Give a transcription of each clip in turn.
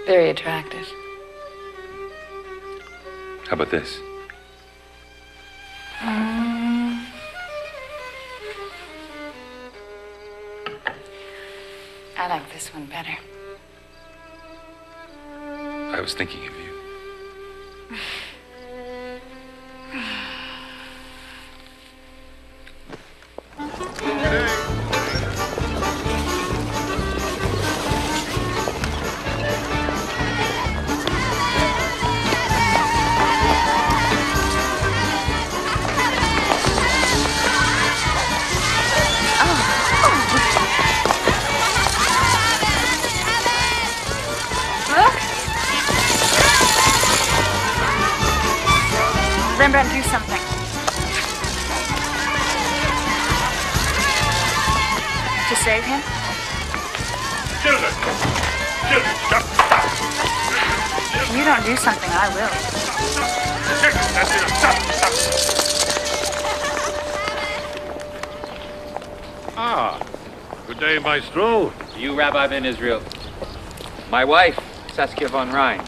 Very attractive. How about this? I like this one better. I was thinking of you. Rembrandt, do something. To save him? Children, just stop. If you don't do something, I will. That's it. Stop. Ah, good day, Maestro. You, Rabbi Ben Israel. My wife, Saskia von Rhein.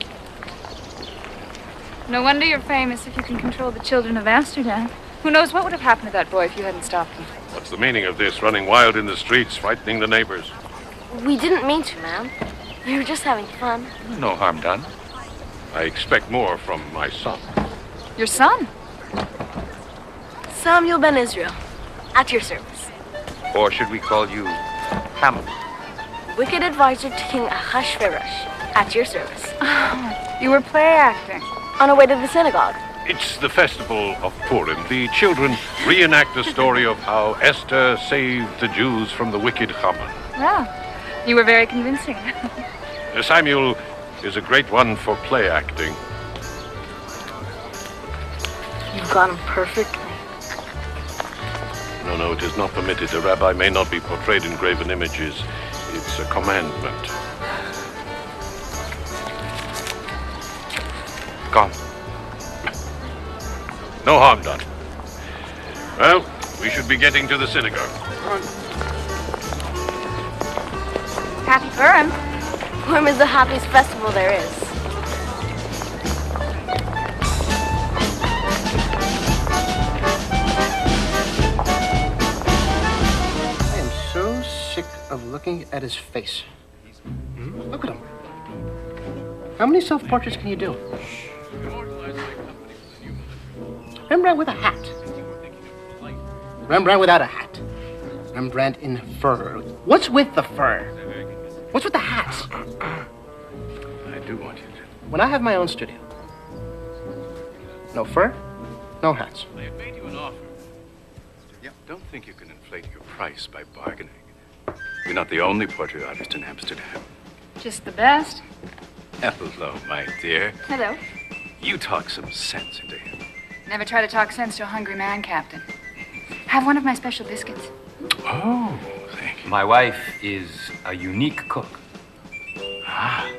No wonder you're famous if you can control the children of Amsterdam. Who knows what would have happened to that boy if you hadn't stopped him? What's the meaning of this, running wild in the streets, frightening the neighbors? We didn't mean to, ma'am. We were just having fun. No harm done. I expect more from my son. Your son? Samuel Ben Israel, at your service. Or should we call you Hamlet? Wicked advisor to King Ahasuerus, at your service. You were play acting. On our way to the synagogue. It's the festival of Purim. The children reenact the story of how Esther saved the Jews from the wicked Haman. Well, you were very convincing. Samuel is a great one for play acting. You've got him perfectly. No, it is not permitted. A rabbi may not be portrayed in graven images. It's a commandment. Gone. No harm done. Well, we should be getting to the synagogue. Happy Purim. Purim is the happiest festival there is. I am so sick of looking at his face. Look at him. How many self-portraits can you do? Rembrandt with a hat. Rembrandt without a hat. Rembrandt in fur. What's with the fur? What's with the hats? I do want you to. When I have my own studio, no fur, no hats. I have made you an offer. Yeah, don't think you can inflate your price by bargaining. You're not the only portrait artist in Amsterdam. Just the best. Hello, my dear. Hello. You talk some sense into him. Never try to talk sense to a hungry man, Captain. Have one of my special biscuits. Oh, thank you. My wife is a unique cook. Ah.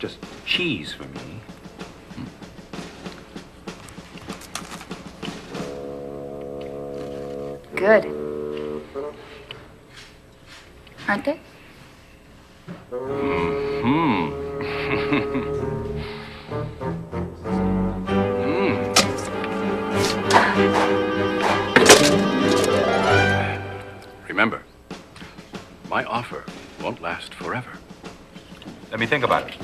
Just cheese for me. Good. Aren't they? Remember, my offer won't last forever. Let me think about it.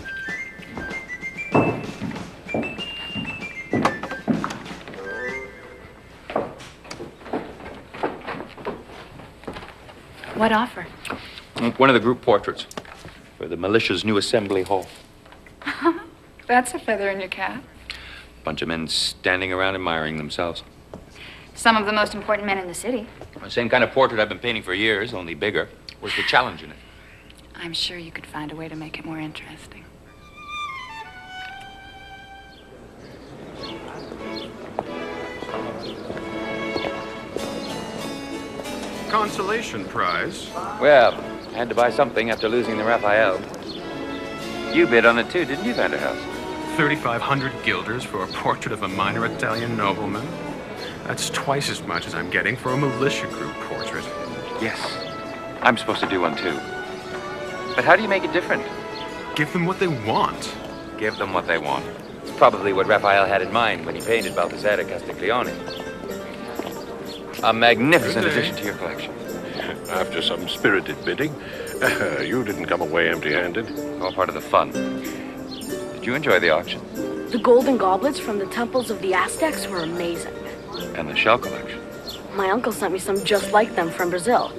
What offer? One of the group portraits for the militia's new assembly hall. That's a feather in your cap. Bunch of men standing around admiring themselves. Some of the most important men in the city. The same kind of portrait I've been painting for years, only bigger. What's the challenge in it? I'm sure you could find a way to make it more interesting. Consolation prize. Well, I had to buy something after losing the Raphael. You bid on it too, didn't you, Vanderhouse? 3,500 guilders for a portrait of a minor Italian nobleman. That's twice as much as I'm getting for a militia group portrait. Yes. I'm supposed to do one too. But how do you make it different? Give them what they want. Give them what they want. It's probably what Raphael had in mind when he painted Balthazar Castiglione. A magnificent addition to your collection. After some spirited bidding, you didn't come away empty-handed. All part of the fun. Did you enjoy the auction? The golden goblets from the temples of the Aztecs were amazing. And the shell collection? My uncle sent me some just like them from Brazil.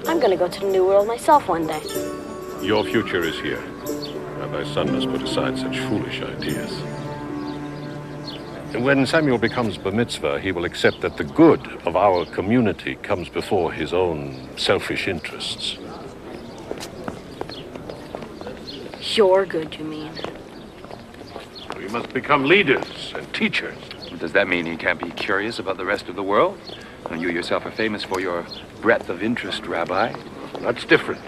I'm gonna go to the New World myself one day. Your future is here, and thy son must put aside such foolish ideas. When Samuel becomes bar mitzvah, he will accept that the good of our community comes before his own selfish interests. Your good, you mean? We must become leaders and teachers. Does that mean he can't be curious about the rest of the world? And you yourself are famous for your breadth of interest, Rabbi. That's different.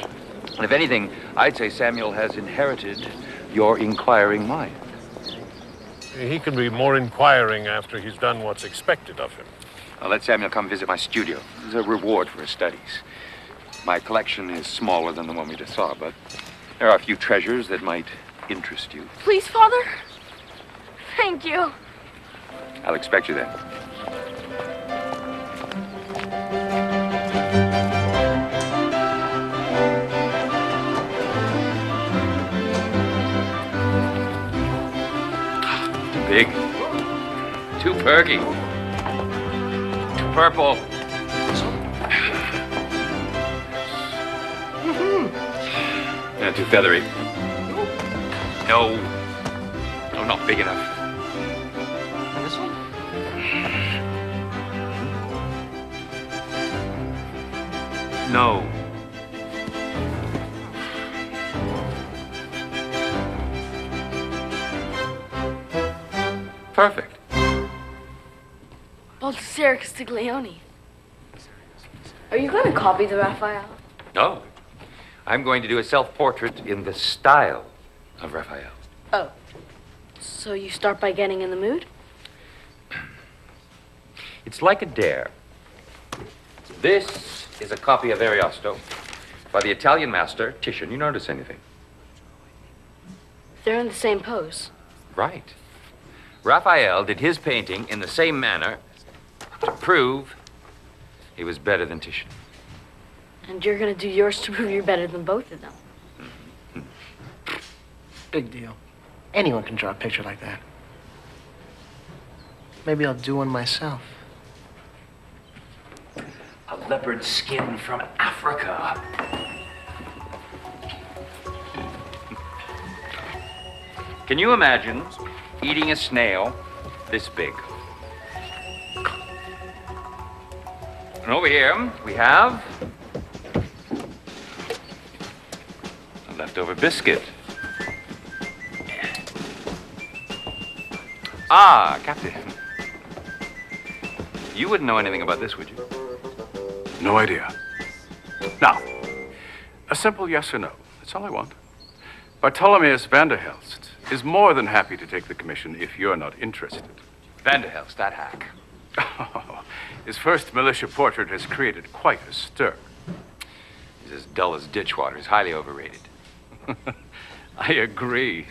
And if anything, I'd say Samuel has inherited your inquiring mind. He can be more inquiring after he's done what's expected of him. I'll let Samuel come visit my studio. It's a reward for his studies. My collection is smaller than the one we just saw, but there are a few treasures that might interest you. Please, Father? Thank you. I'll expect you then. Too big. Too perky. Too purple. Too feathery. No. No, not big enough. This one? No. Perfect. Balthazar Castiglione. Are you going to copy the Raphael? No. I'm going to do a self-portrait in the style of Raphael. Oh. So you start by getting in the mood? It's like a dare. This is a copy of Ariosto by the Italian master, Titian. You notice anything? They're in the same pose. Right. Raphael did his painting in the same manner to prove he was better than Titian. And you're going to do yours to prove you're better than both of them. Big deal. Anyone can draw a picture like that. Maybe I'll do one myself. A leopard skin from Africa. Can you imagine eating a snail this big? And over here, we have a leftover biscuit. Ah, Captain. You wouldn't know anything about this, would you? No idea. Now, A simple yes or no. That's all I want. Bartholomeus Vanderhelst is more than happy to take the commission if you're not interested. Vanderhelst, that hack. His first militia portrait has created quite a stir. He's as dull as ditch water. He's highly overrated. I agree.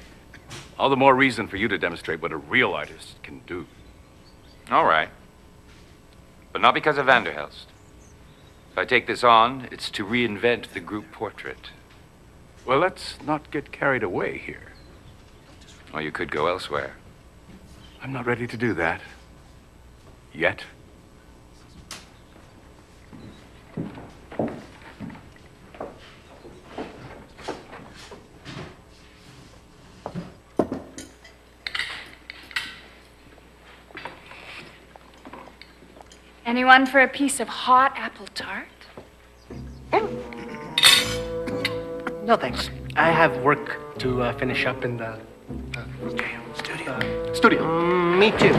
All the more reason for you to demonstrate what a real artist can do. All right. But not because of Vanderhelst. If I take this on, it's to reinvent the group portrait. Well, let's not get carried away here. Or you could go elsewhere. I'm not ready to do that. Yet. Anyone for a piece of hot apple tart? No, thanks. I have work to finish up in the studio. Me too.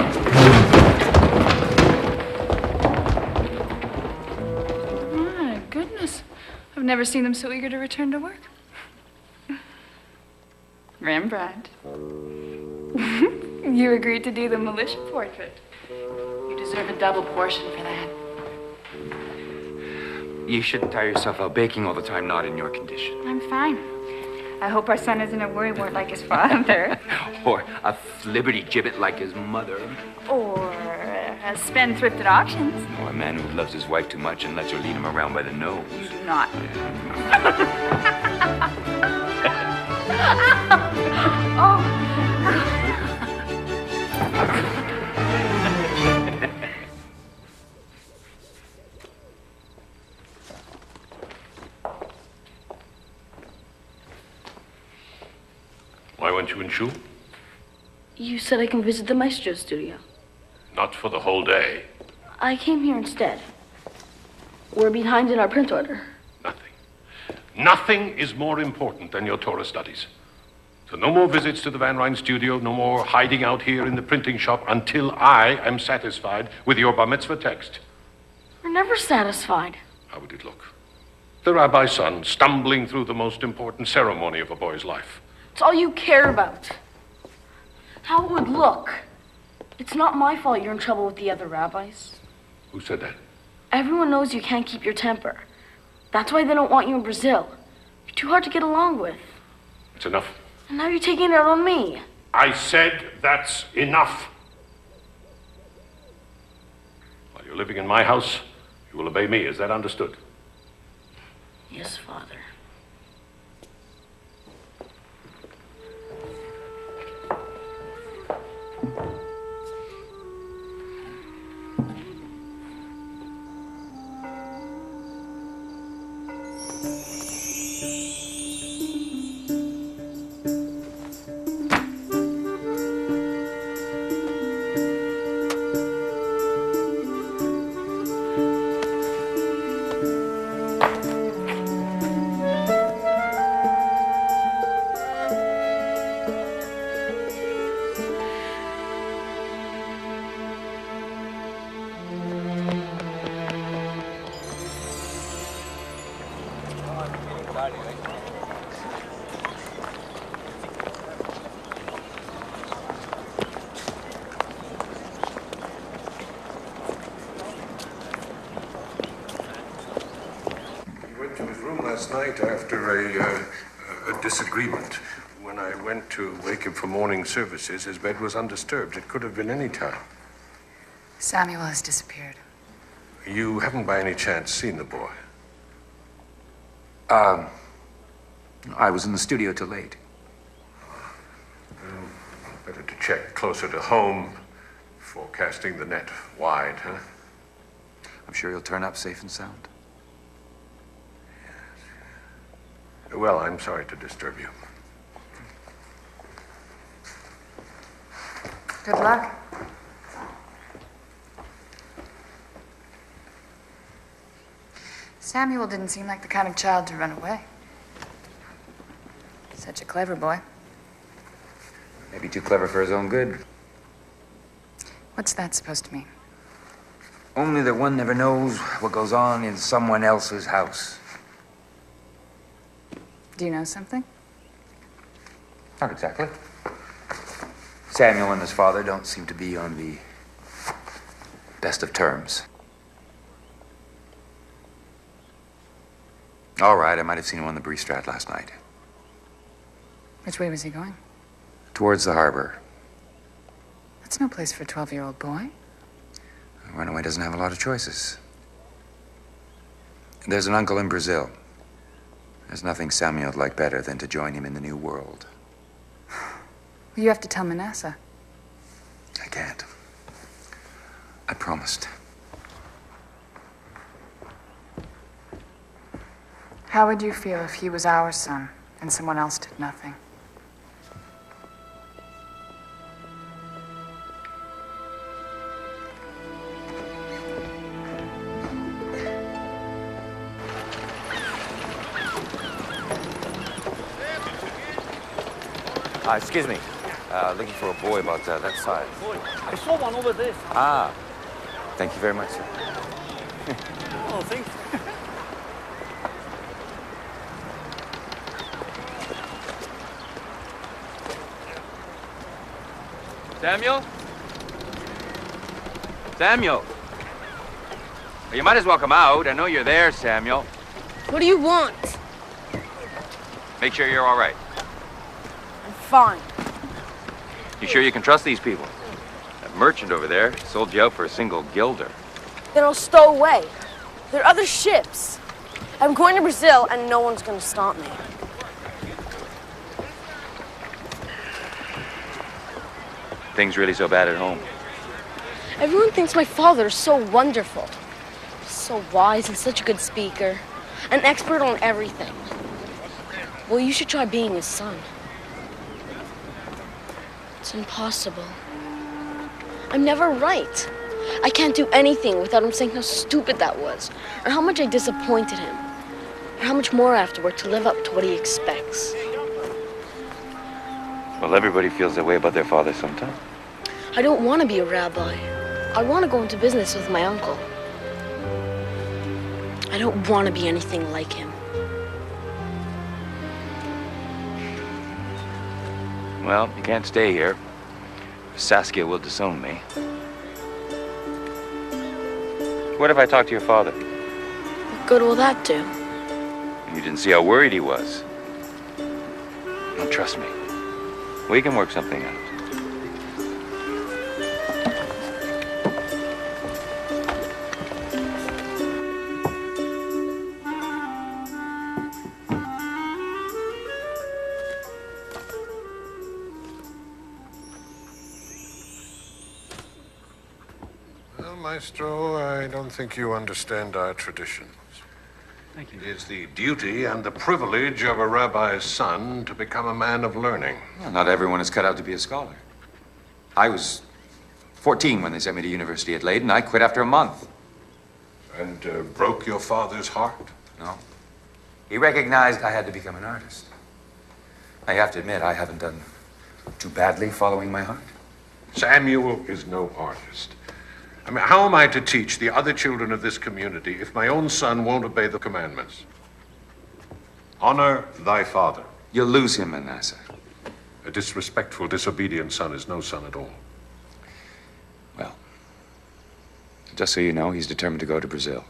My goodness. I've never seen them so eager to return to work. Rembrandt. You agreed to do the militia portrait. You deserve a double portion for that. You shouldn't tire yourself out baking all the time, not in your condition. I'm fine. I hope our son isn't a worrywart like his father. Or a liberty gibbet like his mother. Or a spendthrift at auctions. Or a man who loves his wife too much and lets her lead him around by the nose. You do not. Oh. Why weren't you in Shu? You said I can visit the Maestro studio. Not for the whole day. I came here instead. We're behind in our print order. Nothing. Nothing is more important than your Torah studies. So no more visits to the Van Ryn studio, no more hiding out here in the printing shop until I am satisfied with your bar mitzvah text. We're never satisfied. How would it look? The rabbi's son stumbling through the most important ceremony of a boy's life. It's all you care about. How it would look. It's not my fault you're in trouble with the other rabbis. Who said that? Everyone knows you can't keep your temper. That's why they don't want you in Brazil. You're too hard to get along with. It's enough. And now you're taking it out on me. I said that's enough. While you're living in my house, you will obey me. Is that understood? Yes, Father. Last night after a disagreement. When I went to wake him for morning services, his bed was undisturbed. It could have been any time. Samuel has disappeared. You haven't by any chance seen the boy? I was in the studio till late. Better to check closer to home before casting the net wide, huh? I'm sure he'll turn up safe and sound. Well, I'm sorry to disturb you. Good luck. Samuel didn't seem like the kind of child to run away. Such a clever boy. Maybe too clever for his own good. What's that supposed to mean? Only that one never knows what goes on in someone else's house. Do you know something? Not exactly. Samuel and his father don't seem to be on the best of terms. All right, I might have seen him on the Bree Strat last night. Which way was he going? Towards the harbor. That's no place for a 12-year-old boy. A runaway doesn't have a lot of choices. There's an uncle in Brazil. There's nothing Samuel'd like better than to join him in the new world. You have to tell Manasseh. I can't. I promised. How would you feel if he was our son and someone else did nothing? Excuse me. Looking for a boy about that side. I saw one over there. Ah. Thank you very much, sir. Oh, thanks. Samuel? Samuel? Well, you might as well come out. I know you're there, Samuel. What do you want? Make sure you're all right. I'm fine. You sure you can trust these people? That merchant over there sold you out for a single guilder. Then I'll stow away. There are other ships. I'm going to Brazil, and no one's going to stop me. Things really so bad at home? Everyone thinks my father is so wonderful. So wise and such a good speaker. An expert on everything. Well, you should try being his son. It's impossible. I'm never right. I can't do anything without him saying how stupid that was, or how much I disappointed him, or how much more I have to work to live up to what he expects. Well, everybody feels that way about their father sometime. I don't want to be a rabbi. I want to go into business with my uncle. I don't want to be anything like him. Well, you can't stay here. Saskia will disown me. What if I talk to your father? What good will that do? You didn't see how worried he was. Now, trust me. We can work something out. Well, Maestro, I don't think you understand our traditions. Thank you. It is the duty and the privilege of a rabbi's son to become a man of learning. Well, not everyone is cut out to be a scholar. I was 14 when they sent me to university at Leiden. I quit after a month. And broke your father's heart? No. He recognized I had to become an artist. I have to admit, I haven't done too badly following my heart. Samuel is no artist. I mean, how am I to teach the other children of this community if my own son won't obey the commandments? Honor thy father. You'll lose him, Manasseh. A disrespectful, disobedient son is no son at all. Well, just so you know, he's determined to go to Brazil.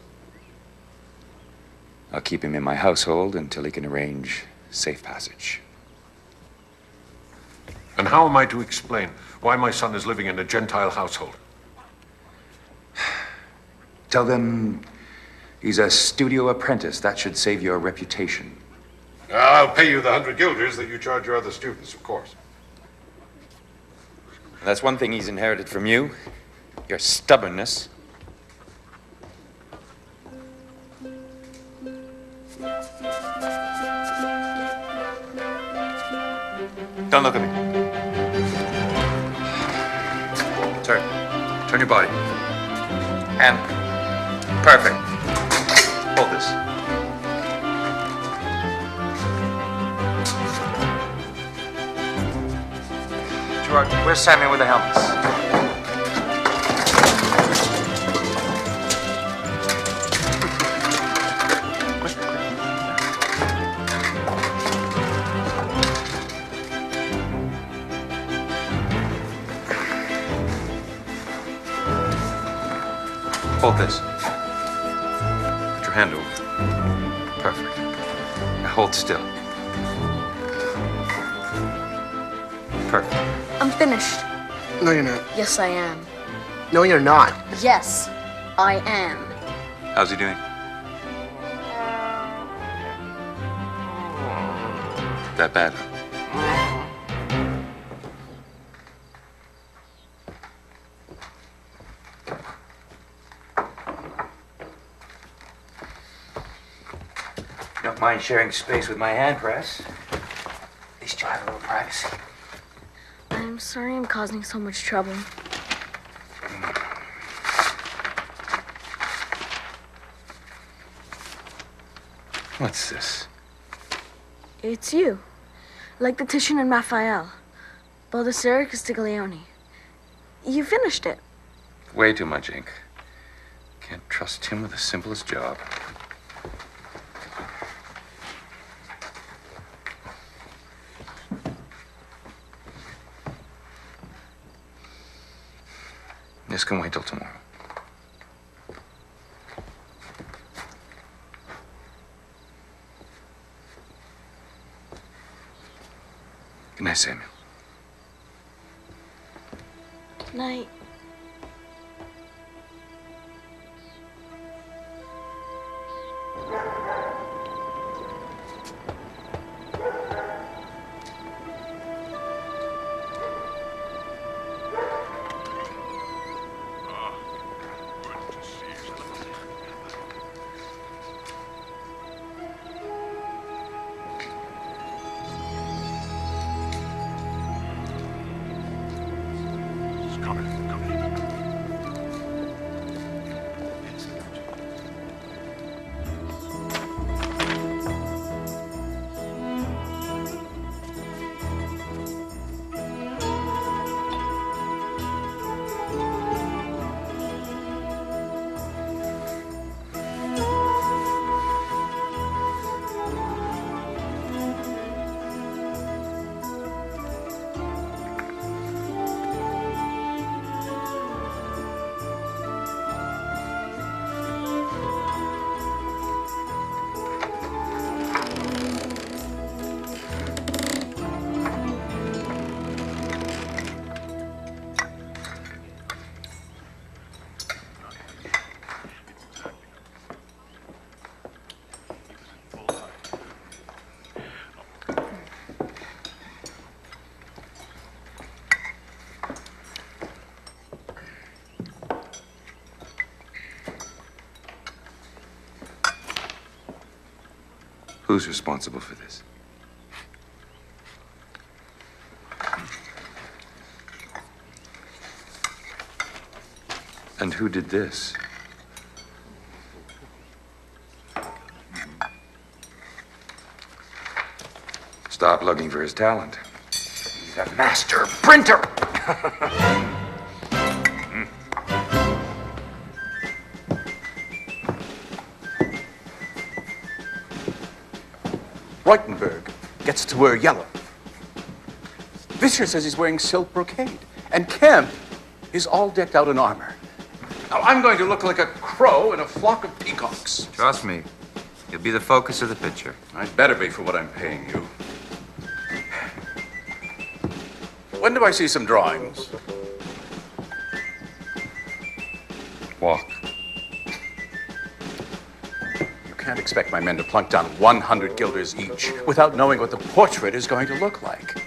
I'll keep him in my household until he can arrange safe passage. And how am I to explain why my son is living in a Gentile household? Tell them he's a studio apprentice. That should save your reputation. I'll pay you the 100 guilders that you charge your other students, of course. That's one thing he's inherited from you, your stubbornness. Don't look at me. Turn your body. And perfect. Hold this. Gerard, where's Samuel with the helmets? Hold this. Put your hand over. Perfect. Now hold still. Perfect. I'm finished. No, you're not. Yes, I am. No, you're not. Yes, I am. How's he doing? That bad? Don't mind sharing space with my hand press. At least you have a little privacy. I'm sorry I'm causing so much trouble. What's this? It's you. Like the Titian and Raphael. Baldessari Castiglione. You finished it. Way too much ink. Can't trust him with the simplest job. This can wait till tomorrow. Good night, Samuel. Night. Who's responsible for this? And who did this? Stop looking for his talent. He's a master printer. Reutenberg gets to wear yellow. Vischer says he's wearing silk brocade. And Kemp is all decked out in armor. Now, I'm going to look like a crow in a flock of peacocks. Trust me, you'll be the focus of the picture. I'd better be for what I'm paying you. When do I see some drawings? Walk. You can't expect my men to plunk down 100 guilders each without knowing what the portrait is going to look like.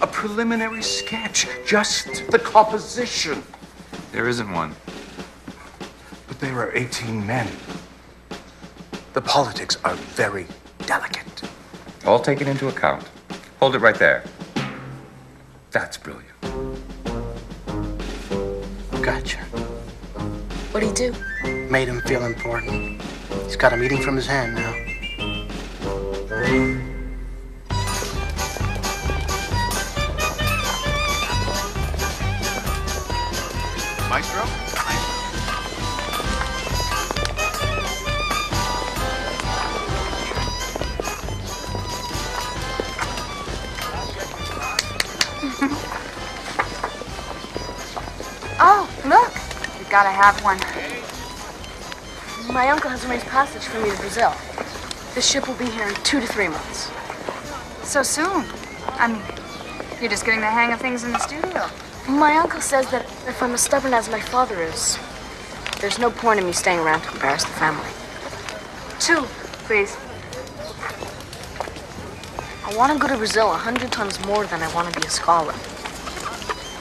A preliminary sketch, just the composition. There isn't one. But there are 18 men. The politics are very delicate. All taken into account. Hold it right there. That's brilliant. Gotcha. What'd he do? Made him feel important. He's got a meeting from his hand now. Maestro? Oh, look. gotta have one. My uncle has arranged passage for me to Brazil. The ship will be here in 2 to 3 months. So soon. I mean, you're just getting the hang of things in the studio. My uncle says that if I'm as stubborn as my father is, there's no point in me staying around to embarrass the family. 2, please. I want to go to Brazil 100 times more than I want to be a scholar.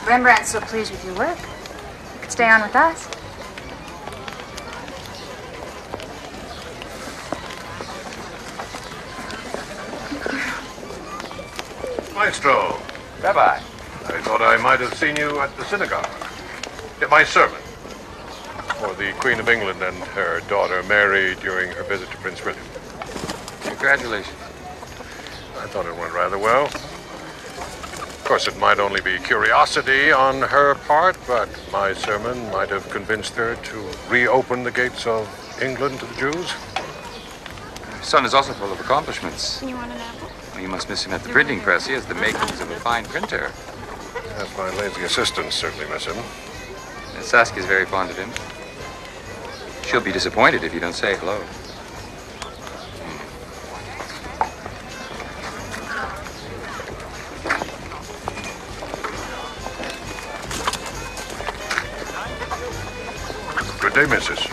Rembrandt's so pleased with your work. You could stay on with us. Maestro, Rabbi. I thought I might have seen you at the synagogue. At my sermon. For the Queen of England and her daughter Mary during her visit to Prince William. Congratulations. I thought it went rather well. Of course, it might only be curiosity on her part, but my sermon might have convinced her to reopen the gates of England to the Jews. Son is also full of accomplishments. You want an apple? Well, you must miss him at the printing press. He has the makings of a fine printer. Yes, my lazy assistants certainly miss him. And Saskia's very fond of him. She'll be disappointed if you don't say hello. Good day, missus.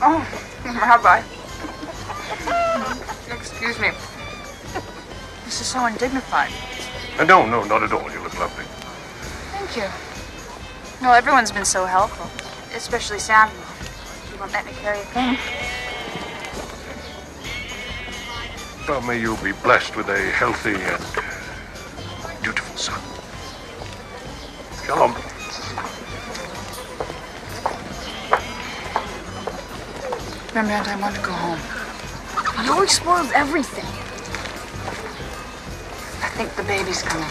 Oh, Rabbi. Excuse me. This is so undignified. No, not at all. You look lovely. Thank you. No, everyone's been so helpful, especially Samuel. He won't let me carry a thing. Well, may you be blessed with a healthy and beautiful son. Shalom. Rembrandt, I want to go home. He always spoils everything. I think the baby's coming.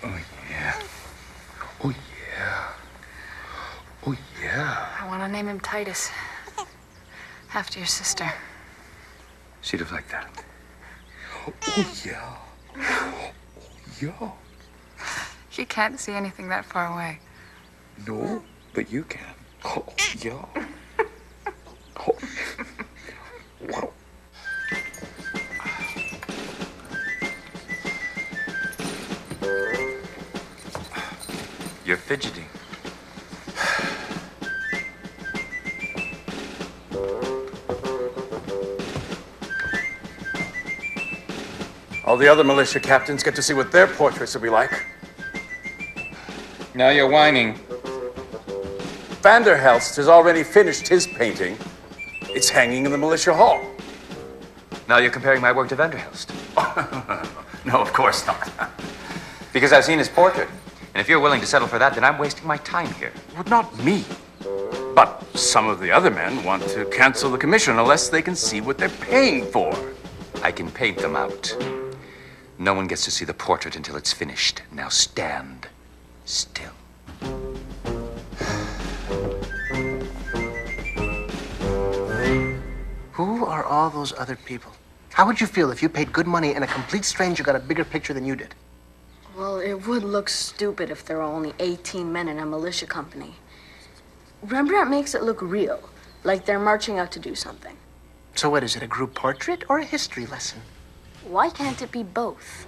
Oh, yeah. Oh, yeah. Oh, yeah. I want to name him Titus. After your sister. She'd have liked that. Oh, yeah. Oh, yeah. She can't see anything that far away. No, but you can. Oh, yeah. Oh. Wow. You're fidgeting. All the other militia captains get to see what their portraits will be like. Now you're whining. Vanderhelst has already finished his painting. It's hanging in the militia hall. Now you're comparing my work to Vanderhelst. No, of course not. Because I've seen his portrait. And if you're willing to settle for that, then I'm wasting my time here. Well, not me. But some of the other men want to cancel the commission unless they can see what they're paying for. I can paint them out. No one gets to see the portrait until it's finished. Now stand still. Who are all those other people? How would you feel if you paid good money and a complete stranger got a bigger picture than you did? Well, it would look stupid if there were only 18 men in a militia company. Rembrandt makes it look real, like they're marching out to do something. So what, is it a group portrait or a history lesson? Why can't it be both?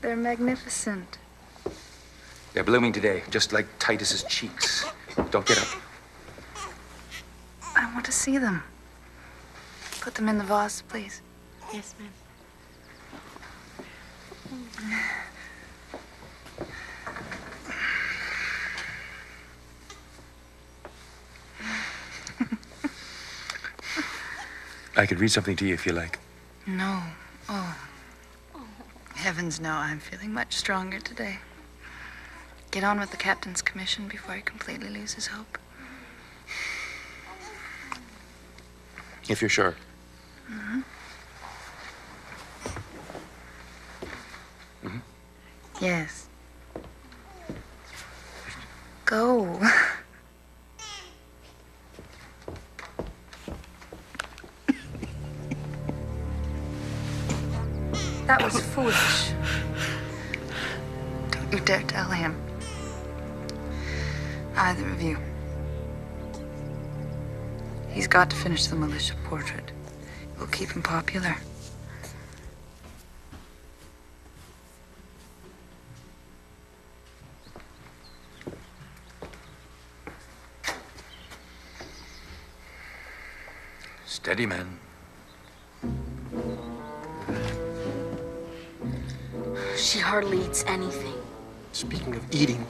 They're magnificent. They're blooming today, just like Titus's cheeks. Don't get up. I want to see them. Put them in the vase, please. Yes, ma'am. I could read something to you if you like. No. Oh. Heavens, no. I'm feeling much stronger today. Get on with the captain's commission before he completely loses hope. If you're sure. Yes. Go. That was foolish. Don't you dare tell him. Either of you. He's got to finish the militia portrait. It will keep him popular. Steady, man. She hardly eats anything. Speaking of eating,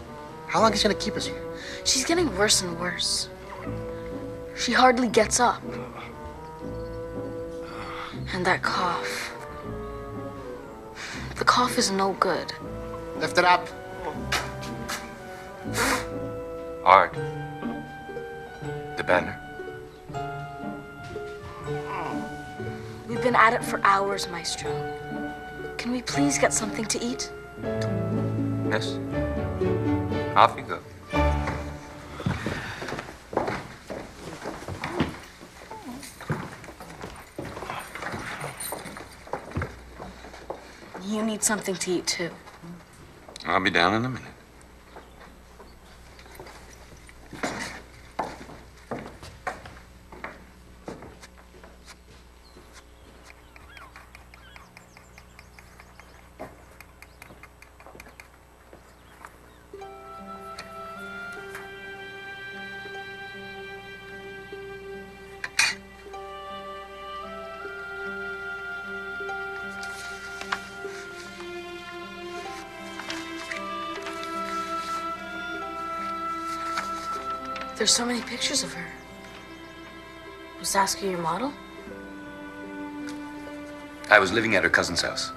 how long is it going to keep us here? She's getting worse and worse. She hardly gets up. And that cough. The cough is no good. Lift it up. Art. The banner. We've been at it for hours, Maestro. Can we please get something to eat? Yes. Off you go. You need something to eat, too. I'll be down in a minute. There's so many pictures of her. Was Saskia your model? I was living at her cousin's house.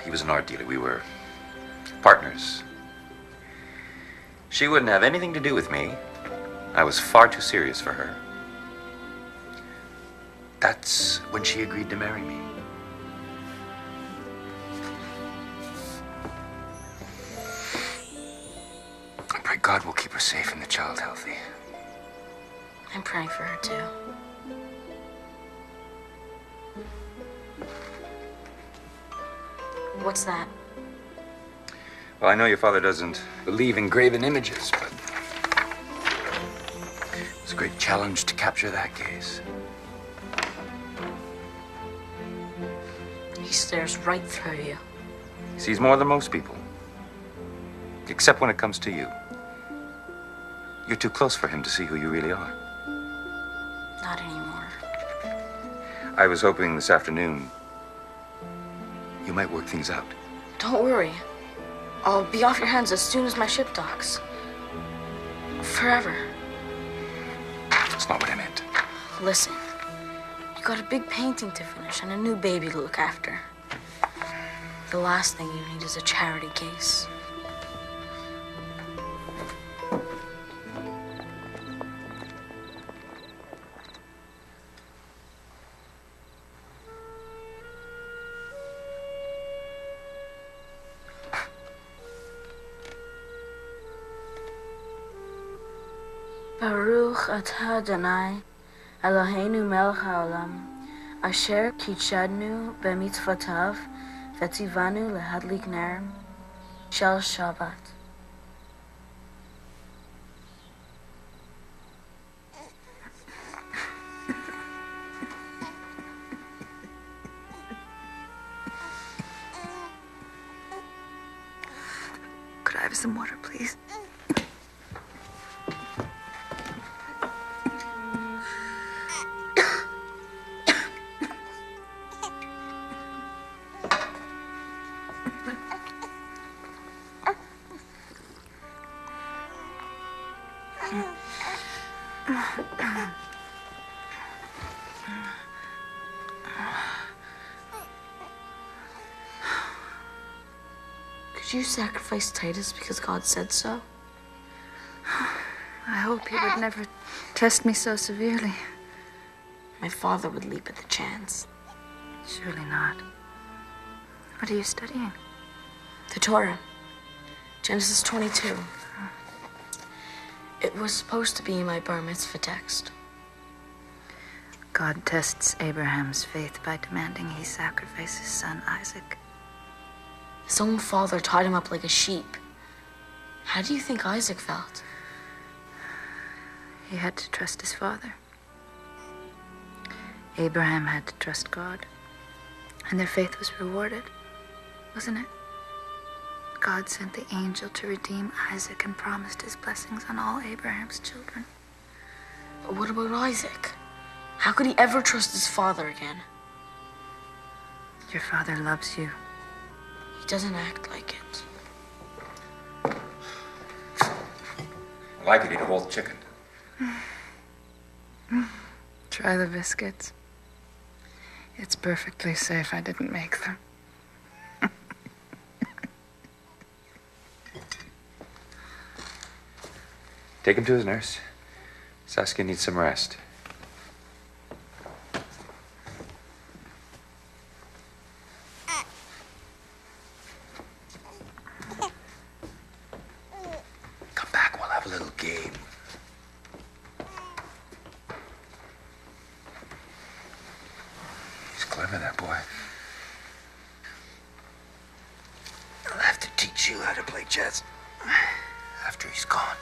He was an art dealer. We were partners. She wouldn't have anything to do with me. I was far too serious for her. That's when she agreed to marry me. I pray God will keep her safe and the child healthy. I'm praying for her, too. What's that? Well, I know your father doesn't believe in graven images, but it's a great challenge to capture that gaze. He stares right through you. He sees more than most people. Except when it comes to you. You're too close for him to see who you really are. Not anymore. I was hoping this afternoon you might work things out. Don't worry. I'll be off your hands as soon as my ship docks. Forever. That's not what I meant. Listen, you got a big painting to finish and a new baby to look after. The last thing you need is a charity case. Baruch atah Adonai, Eloheinu melech haolam, asher kitshadnu b'mitzvotav, v'tzivanu lehadlik ner shel Shabbat. Could I have some water, please? Could you sacrifice Titus because God said so? I hope he would never test me so severely. my father would leap at the chance. Surely not. What are you studying? The Torah. Genesis 22. It was supposed to be my bar mitzvah text. God tests Abraham's faith by demanding he sacrifice his son Isaac. His own father tied him up like a sheep. How do you think Isaac felt? He had to trust his father. Abraham had to trust God. And their faith was rewarded, wasn't it? God sent the angel to redeem Isaac and promised his blessings on all Abraham's children. But what about Isaac? How could he ever trust his father again? Your father loves you. He doesn't act like it. Well, I could eat a whole chicken. Try the biscuits. It's perfectly safe I didn't make them. Take him to his nurse. Saskia needs some rest. Come back, we'll have a little game. He's clever, that boy. I'll have to teach you how to play chess after he's gone.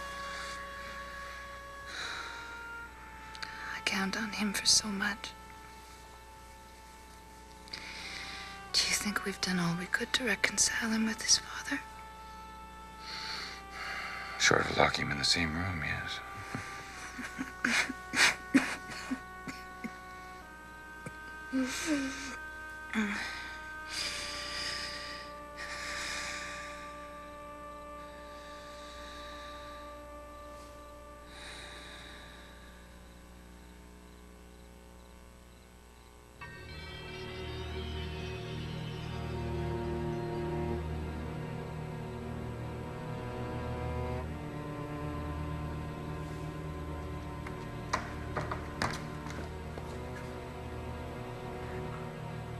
Count on him for so much. Do you think we've done all we could to reconcile him with his father? Short of locking him in the same room, yes.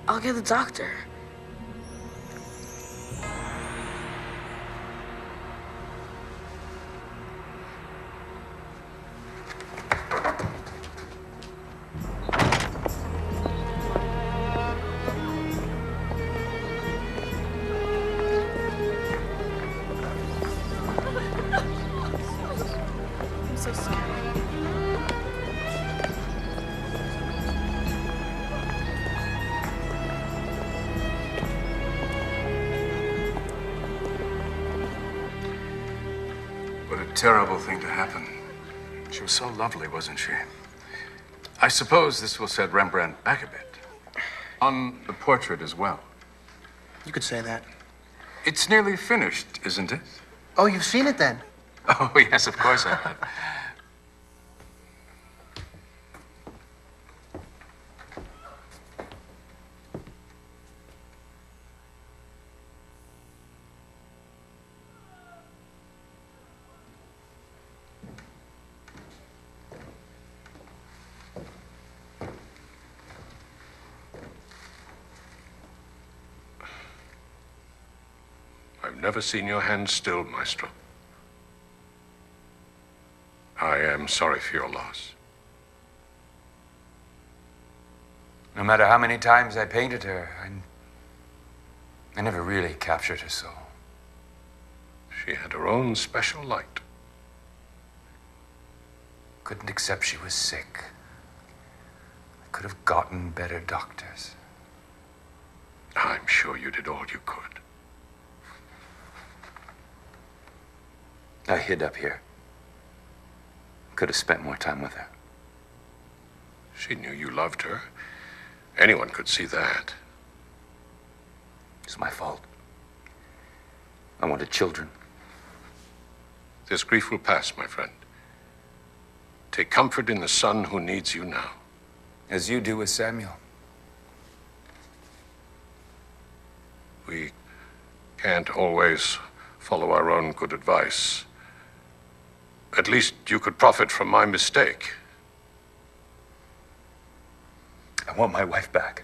I'll get the doctor. I'm so scared. Terrible thing to happen. She was so lovely, wasn't she? I suppose this will set Rembrandt back a bit. On the portrait as well. You could say that. It's nearly finished, isn't it? Oh, you've seen it then? Oh, yes, of course I have. I've never seen your hand still, Maestro. I am sorry for your loss. No matter how many times I painted her, I never really captured her soul. She had her own special light. Couldn't accept she was sick. I could have gotten better doctors. I'm sure you did all you could. I hid up here. Could have spent more time with her. She knew you loved her. Anyone could see that. It's my fault. I wanted children. This grief will pass, my friend. Take comfort in the son who needs you now. As you do with Samuel. We can't always follow our own good advice. At least you could profit from my mistake. I want my wife back.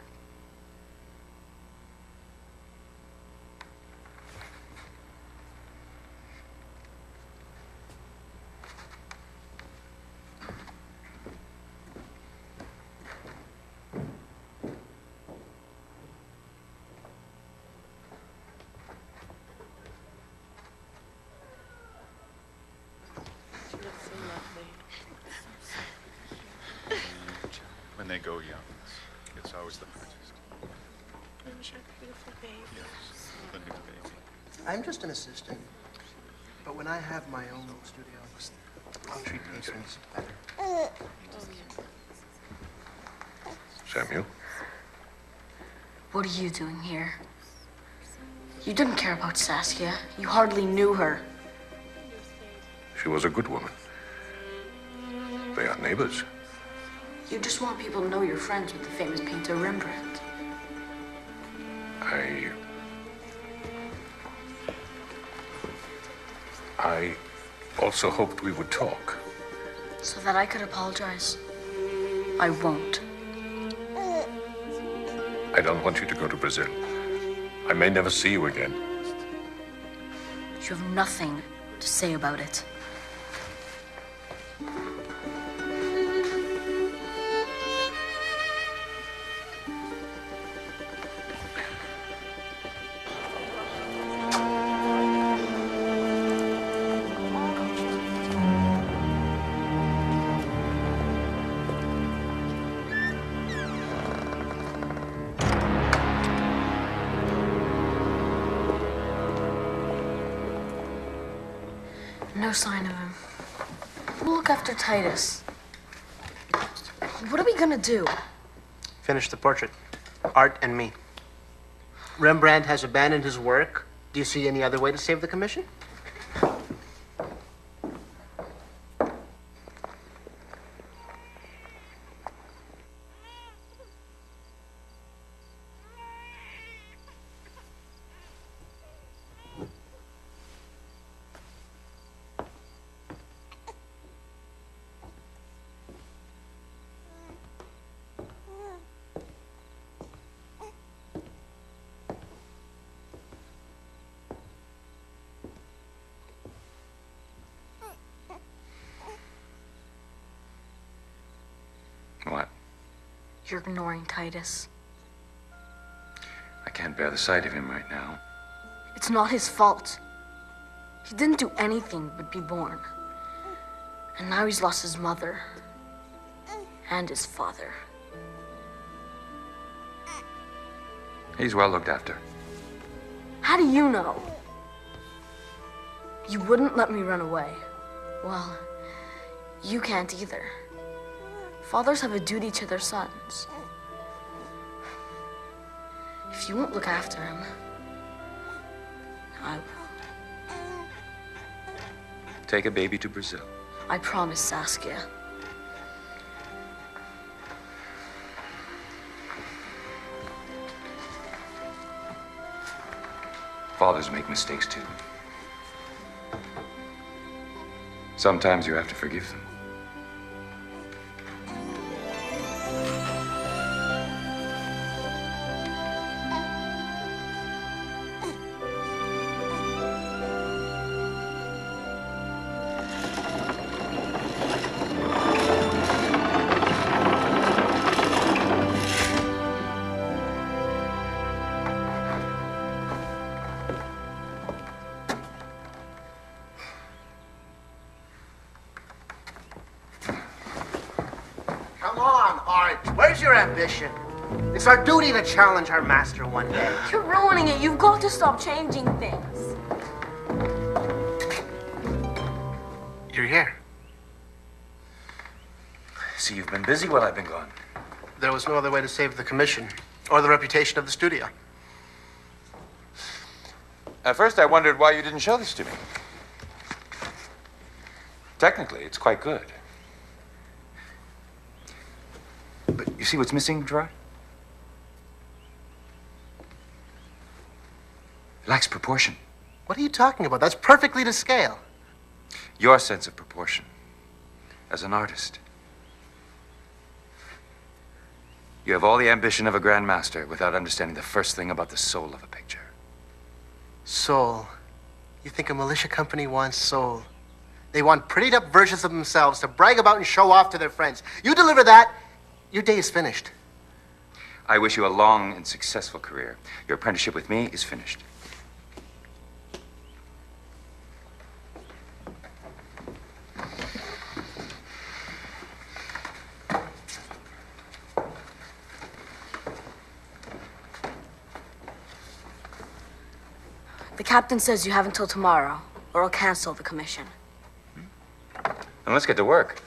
When they go young, it's always the hardest. Yes, the new baby. I'm just an assistant. But when I have my own studio, I'll treat patrons better. Samuel? What are you doing here? You didn't care about Saskia. You hardly knew her. She was a good woman. They are neighbors. You just want people to know you're friends with the famous painter Rembrandt. I also hoped we would talk. So that I could apologize. I won't. I don't want you to go to Brazil. I may never see you again. You have nothing to say about it. No sign of him. We'll look after Titus. What are we gonna do? Finish the portrait. Art and me. Rembrandt has abandoned his work. Do you see any other way to save the commission? What? You're ignoring Titus. I can't bear the sight of him right now. It's not his fault. He didn't do anything but be born. And now he's lost his mother. And his father. He's well looked after. How do you know? You wouldn't let me run away. Well, you can't either. Fathers have a duty to their sons. If you won't look after him, I will. Take a baby to Brazil. I promise, Saskia. Fathers make mistakes too. Sometimes you have to forgive them. Where's your ambition? It's our duty to challenge our master one day. You're ruining it. You've got to stop changing things. You're here. See, you've been busy while I've been gone. There was no other way to save the commission or the reputation of the studio. At first, I wondered why you didn't show this to me. Technically, it's quite good. But you see what's missing, Gerard? It lacks proportion. What are you talking about? That's perfectly to scale. Your sense of proportion as an artist. You have all the ambition of a grand master without understanding the first thing about the soul of a picture. Soul. You think a militia company wants soul? They want prettied up versions of themselves to brag about and show off to their friends. You deliver that, your day is finished. I wish you a long and successful career. Your apprenticeship with me is finished. The captain says you have until tomorrow, or I'll cancel the commission. Then let's get to work.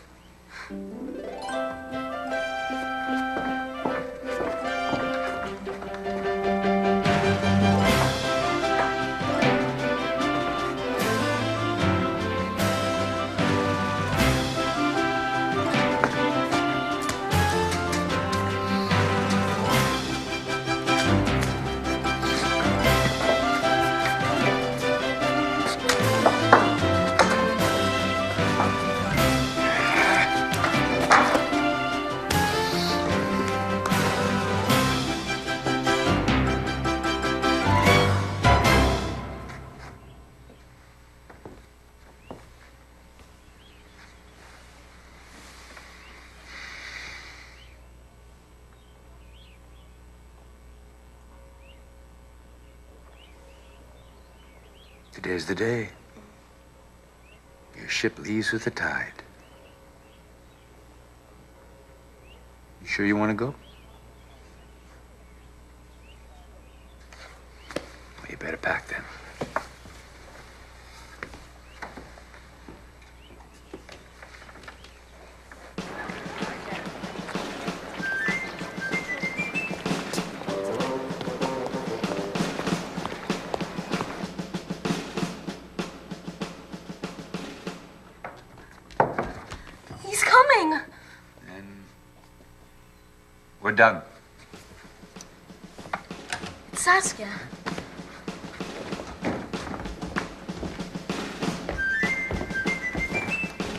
Today's the day. Your ship leaves with the tide. You sure you want to go? Well, you better pack then. We're done. It's Saskia.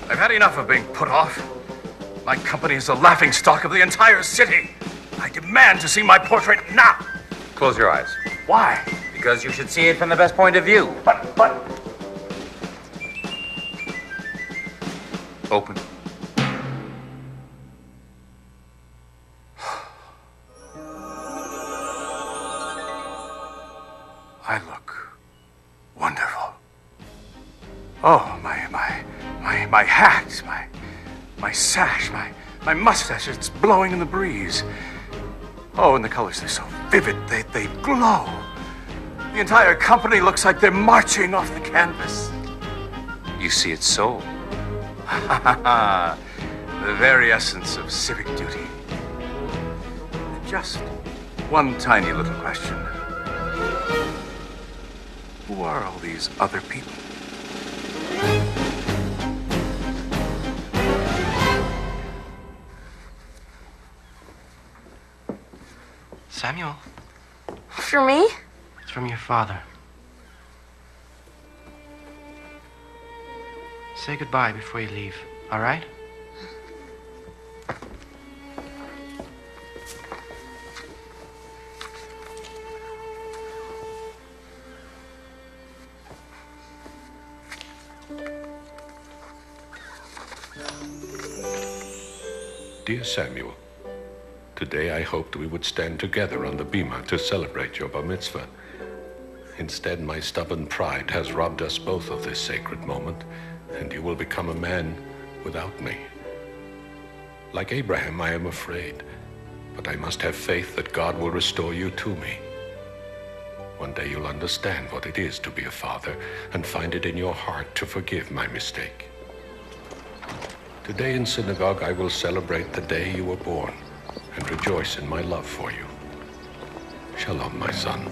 I've had enough of being put off. My company is the laughingstock of the entire city. I demand to see my portrait now. Close your eyes. Why? Because you should see it from the best point of view. But... Open. I look wonderful. Oh, my hat, my sash, my mustache, it's blowing in the breeze. Oh, and the colors, they're so vivid, they glow. The entire company looks like they're marching off the canvas. You see its soul. The very essence of civic duty. Just one tiny little question. Who are all these other people? Samuel, For me? it's from your father. Say goodbye before you leave, all right? Dear Samuel, today I hoped we would stand together on the bima to celebrate your bar mitzvah. Instead, my stubborn pride has robbed us both of this sacred moment, and you will become a man without me. Like Abraham, I am afraid, but I must have faith that God will restore you to me. One day you'll understand what it is to be a father and find it in your heart to forgive my mistake. Today in synagogue, I will celebrate the day you were born and rejoice in my love for you. Shalom, my son.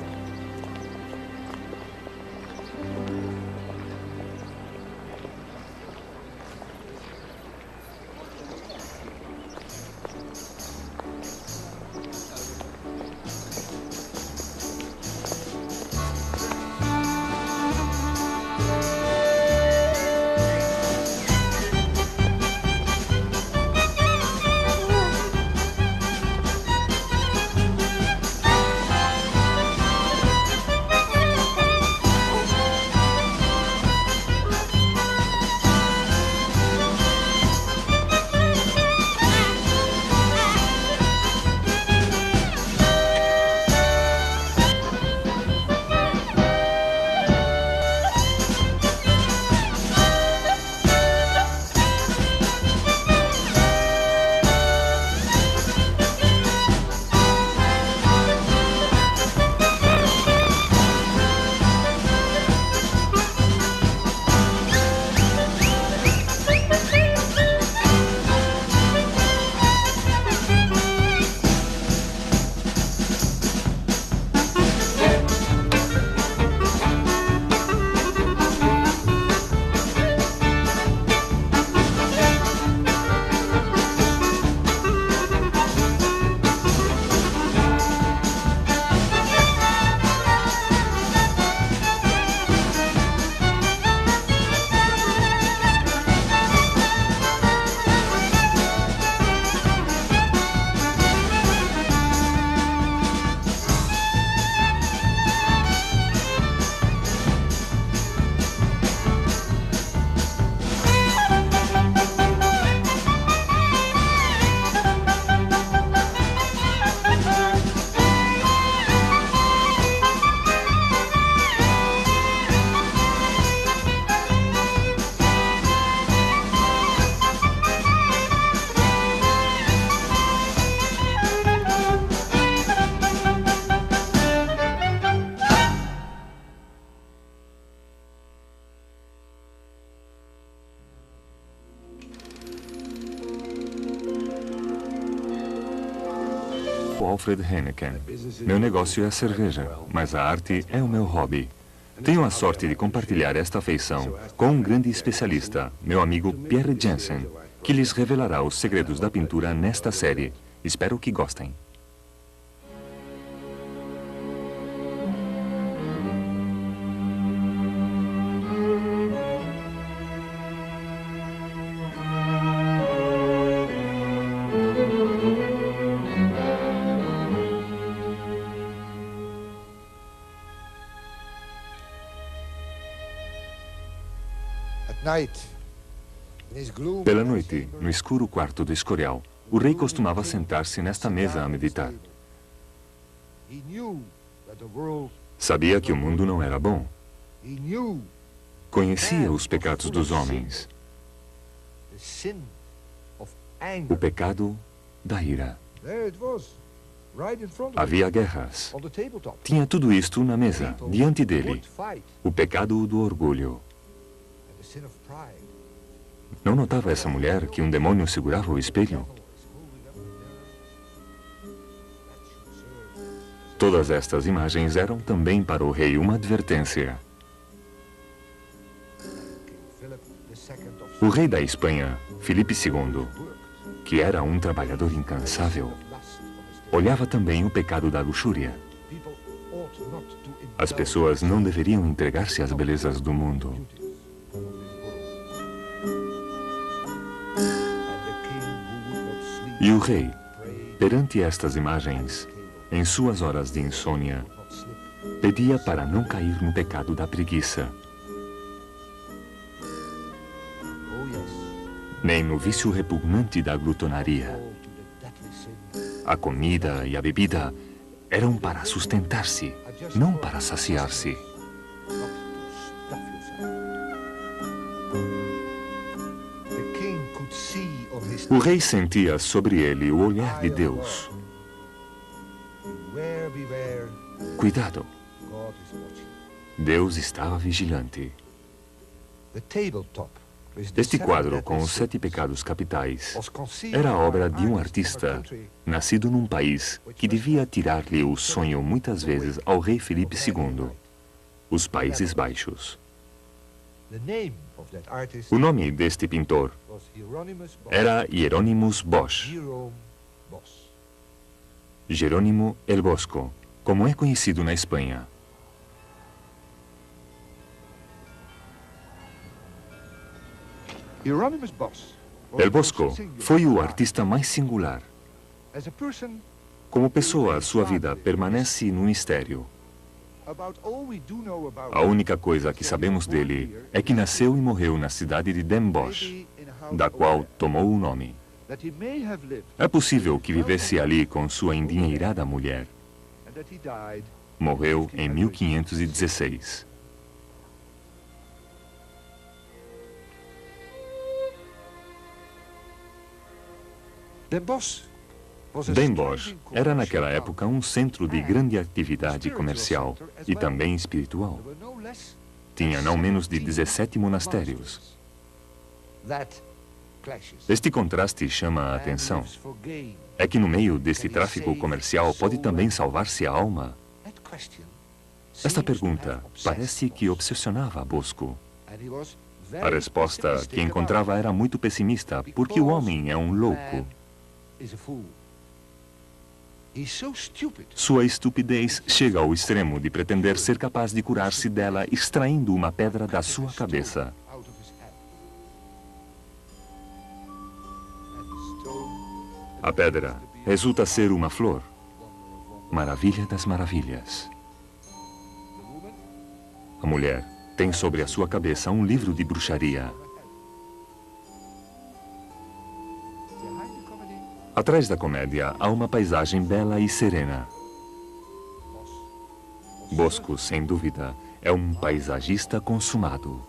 sou Alfred Heineken. Meu negócio é a cerveja, mas a arte é o meu hobby. Tenho a sorte de compartilhar esta afeição com um grande especialista, meu amigo Pierre Jensen, que lhes revelará os segredos da pintura nesta série. Espero que gostem. Pela noite, no escuro quarto do Escorial, o rei costumava sentar-se nesta mesa a meditar. Sabia que o mundo não era bom. Conhecia os pecados dos homens. O pecado da ira. Havia guerras. Tinha tudo isto na mesa, diante dele. O pecado do orgulho. Não notava essa mulher que um demônio segurava o espelho? Todas estas imagens eram também para o rei uma advertência. O rei da Espanha, Filipe II, que era um trabalhador incansável, olhava também o pecado da luxúria. As pessoas não deveriam entregar-se às belezas do mundo. E o rei, perante estas imagens, em suas horas de insônia, pedia para não cair no pecado da preguiça, nem no vício repugnante da glutonaria. A comida e a bebida eram para sustentar-se, não para saciar-se. O rei sentia sobre ele o olhar de Deus. Cuidado! Deus estava vigilante. Este quadro, com os 7 pecados capitais, era a obra de um artista, nascido num país que devia tirar-lhe o sonho muitas vezes ao rei Filipe II, os Países Baixos. O nome deste pintor era Hieronymus Bosch. Jerônimo el Bosco, como é conhecido na Espanha. El Bosco foi o artista mais singular. Como pessoa, sua vida permanece no mistério. A única coisa que sabemos dele é que nasceu e morreu na cidade de Den Bosch, da qual tomou o nome. É possível que vivesse ali com sua endinheirada mulher. Morreu em 1516. Den Bosch era naquela época um centro de grande atividade comercial e também espiritual. Tinha não menos de 17 monastérios. Este contraste chama a atenção. É que no meio deste tráfico comercial pode também salvar-se a alma? Esta pergunta parece que obsessionava Bosco. A resposta que encontrava era muito pessimista, porque o homem é um louco. Sua estupidez chega ao extremo de pretender ser capaz de curar-se dela extraindo uma pedra da sua cabeça. A pedra resulta ser uma flor, maravilha das maravilhas. A mulher tem sobre a sua cabeça um livro de bruxaria. Atrás da comédia há uma paisagem bela e serena. Bosco, sem dúvida, é um paisagista consumado.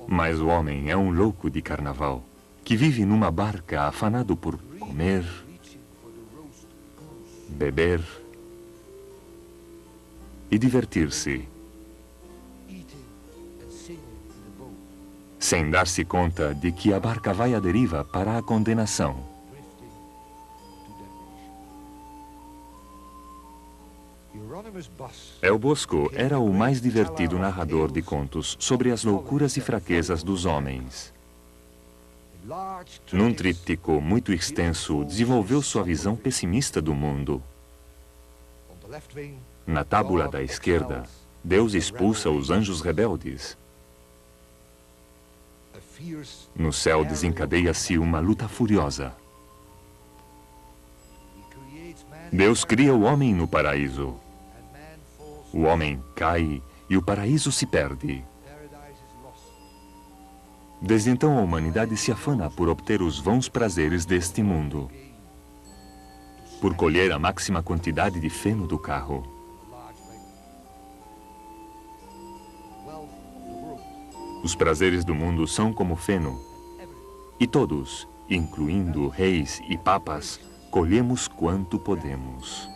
Mas o homem é um louco de carnaval, que vive numa barca afanado por comer, beber e divertir-se. sem dar-se conta de que a barca vai à deriva para a condenação. El Bosco era o mais divertido narrador de contos sobre as loucuras e fraquezas dos homens. Num tríptico muito extenso, desenvolveu sua visão pessimista do mundo. Na tábula da esquerda, Deus expulsa os anjos rebeldes. No céu desencadeia-se uma luta furiosa. Deus cria o homem no paraíso. O homem cai e o paraíso se perde. Desde então a humanidade se afana por obter os vãos prazeres deste mundo, por colher a máxima quantidade de feno do carro. Os prazeres do mundo são como feno, e todos, incluindo reis e papas, colhemos quanto podemos.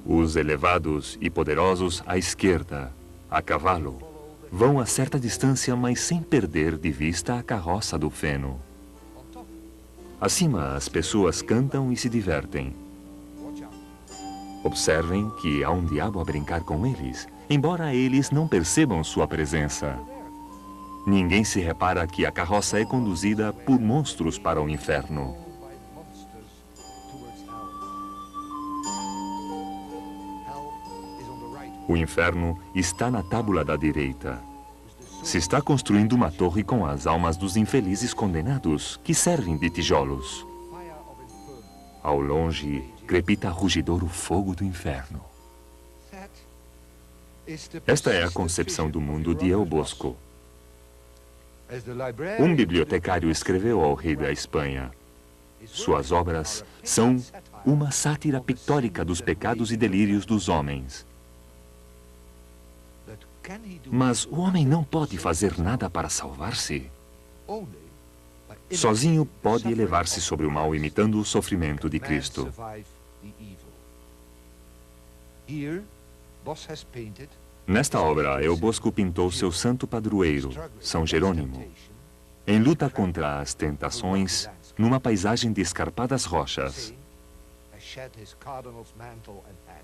Os elevados e poderosos à esquerda, a cavalo, vão a certa distância, mas sem perder de vista a carroça do feno. Acima, as pessoas cantam e se divertem. Observem que há um diabo a brincar com eles, embora eles não percebam sua presença. Ninguém se repara que a carroça é conduzida por monstros para o inferno. O inferno está na tábula da direita. Se está construindo uma torre com as almas dos infelizes condenados, que servem de tijolos. Ao longe, crepita rugidor o fogo do inferno. Esta é a concepção do mundo de El Bosco. Um bibliotecário escreveu ao rei da Espanha: suas obras são uma sátira pictórica dos pecados e delírios dos homens. Mas o homem não pode fazer nada para salvar-se. Sozinho pode elevar-se sobre o mal, imitando o sofrimento de Cristo. Nesta obra, El Bosco pintou seu santo padroeiro, São Jerônimo, em luta contra as tentações, numa paisagem de escarpadas rochas.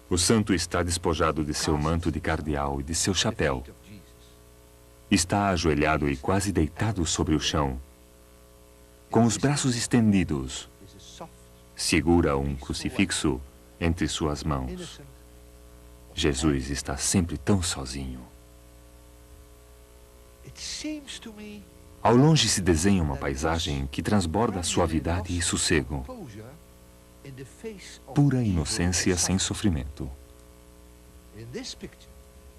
O santo está despojado de seu manto de cardeal e de seu chapéu. Está ajoelhado e quase deitado sobre o chão, com os braços estendidos. Segura um crucifixo entre suas mãos. Jesus está sempre tão sozinho. Ao longe se desenha uma paisagem que transborda suavidade e sossego. Pura inocência sem sofrimento.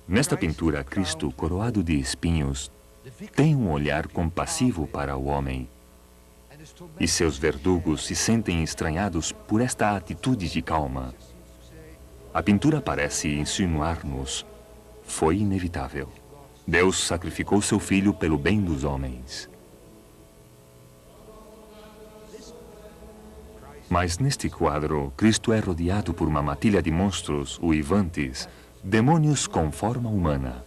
Nesta pintura, Cristo, coroado de espinhos, tem um olhar compassivo para o homem. E seus verdugos se sentem estranhados por esta atitude de calma. A pintura parece insinuar-nos: foi inevitável. Deus sacrificou seu filho pelo bem dos homens. Mas neste quadro, Cristo é rodeado por uma matilha de monstros uivantes, demônios com forma humana.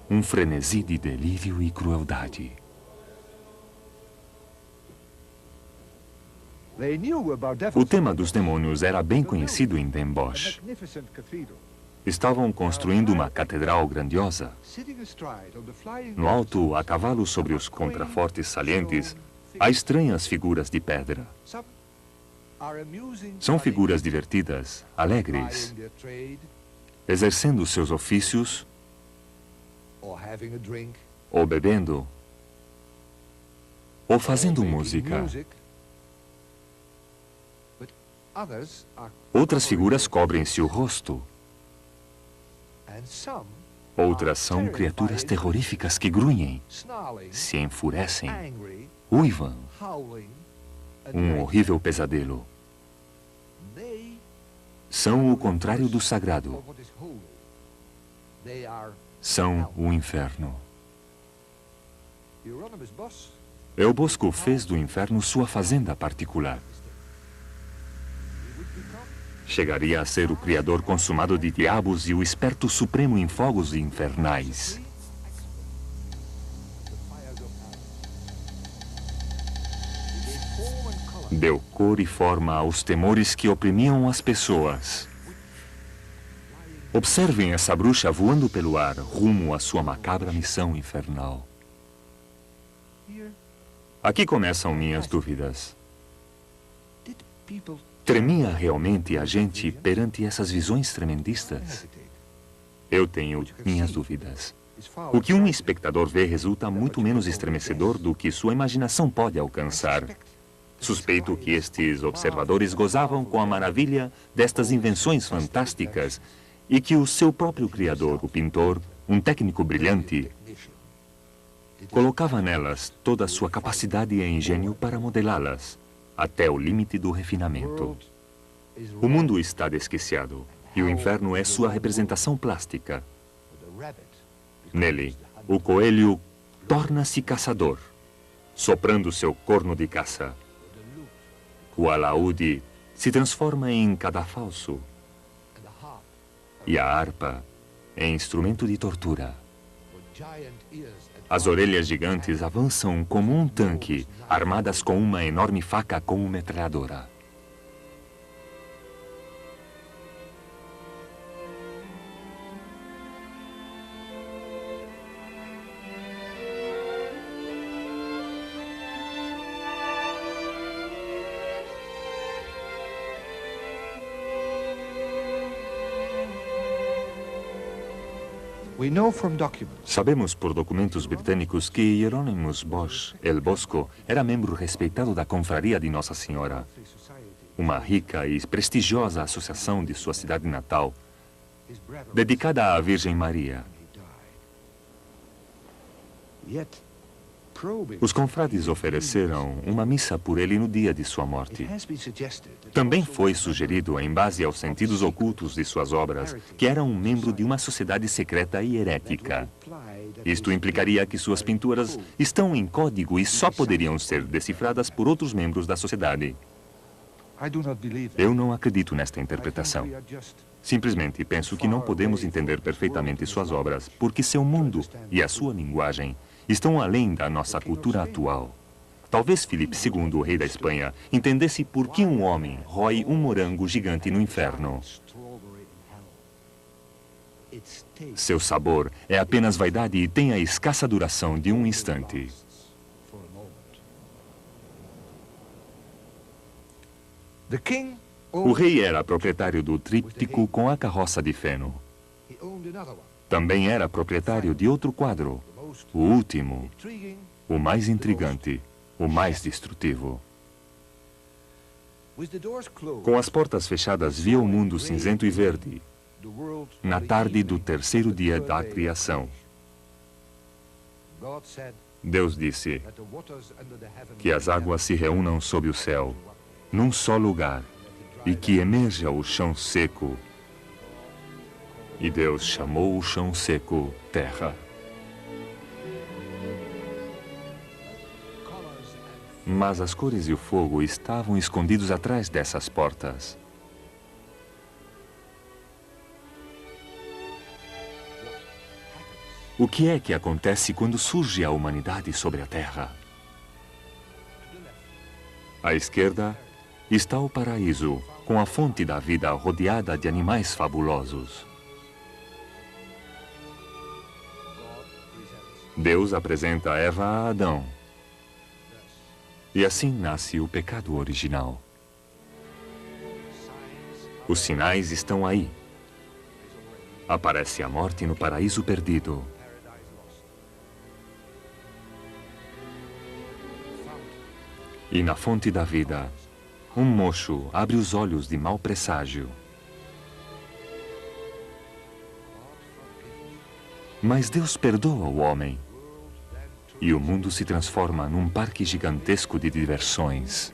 Um frenesi de delírio e crueldade. O tema dos demônios era bem conhecido em Den Bosch. Estavam construindo uma catedral grandiosa. No alto, a cavalo sobre os contrafortes salientes, há estranhas figuras de pedra. São figuras divertidas, alegres, exercendo seus ofícios, ou bebendo, ou fazendo música. Outras figuras cobrem-se o rosto. Outras são criaturas terroríficas que grunhem, se enfurecem, uivam. Um horrível pesadelo. São o contrário do sagrado. São o inferno. El Bosco fez do inferno sua fazenda particular. chegaria a ser o criador consumado de diabos e o esperto supremo em fogos infernais. Deu cor e forma aos temores que oprimiam as pessoas. Observem essa bruxa voando pelo ar, rumo à sua macabra missão infernal. Aqui começam minhas dúvidas. Tremia realmente a gente perante essas visões tremendistas? Eu tenho minhas dúvidas. O que um espectador vê resulta muito menos estremecedor do que sua imaginação pode alcançar. Suspeito que estes observadores gozavam com a maravilha destas invenções fantásticas e que o seu próprio criador, o pintor, um técnico brilhante, colocava nelas toda a sua capacidade e engenho para modelá-las até o limite do refinamento. O mundo está desquiciado e o inferno é sua representação plástica. Nele, o coelho torna-se caçador, soprando seu corno de caça. O alaúde se transforma em cadafalso e a harpa em instrumento de tortura. As orelhas gigantes avançam como um tanque, armadas com uma enorme faca como metralhadora. Sabemos por documentos britânicos que Hieronymus Bosch, El Bosco, era membro respeitado da confraria de Nossa Senhora, uma rica e prestigiosa associação de sua cidade natal, dedicada à Virgem Maria. Os confrades ofereceram uma missa por ele no dia de sua morte. Também foi sugerido, em base aos sentidos ocultos de suas obras, que era um membro de uma sociedade secreta e herética. Isto implicaria que suas pinturas estão em código e só poderiam ser decifradas por outros membros da sociedade. Eu não acredito nesta interpretação. Simplesmente penso que não podemos entender perfeitamente suas obras, porque seu mundo e a sua linguagem estão além da nossa cultura atual. Talvez Filipe II, o rei da Espanha, entendesse por que um homem rói um morango gigante no inferno. Seu sabor é apenas vaidade e tem a escassa duração de um instante. O rei era proprietário do tríptico com a carroça de feno. Também era proprietário de outro quadro, o último, o mais intrigante, o mais destrutivo. Com as portas fechadas, via o mundo cinzento e verde, na tarde do terceiro dia da criação. Deus disse que as águas se reúnam sob o céu, num só lugar, e que emerja o chão seco. E Deus chamou o chão seco terra. Mas as cores e o fogo estavam escondidos atrás dessas portas. O que é que acontece quando surge a humanidade sobre a Terra? À esquerda está o paraíso, com a fonte da vida rodeada de animais fabulosos. Deus apresenta Eva a Adão. E assim nasce o pecado original. Os sinais estão aí. Aparece a morte no paraíso perdido. E na fonte da vida, um mocho abre os olhos de mau presságio. Mas Deus perdoa o homem. E o mundo se transforma num parque gigantesco de diversões.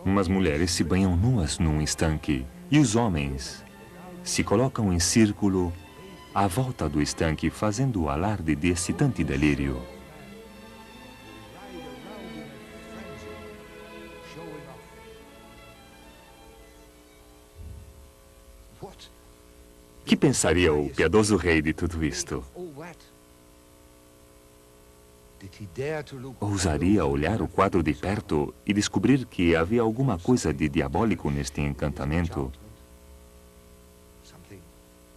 Umas mulheres se banham nuas num estanque e os homens se colocam em círculo à volta do estanque, fazendo alarde de excitante delírio. pensaria o piedoso rei de tudo isto? Ousaria olhar o quadro de perto e descobrir que havia alguma coisa de diabólico neste encantamento?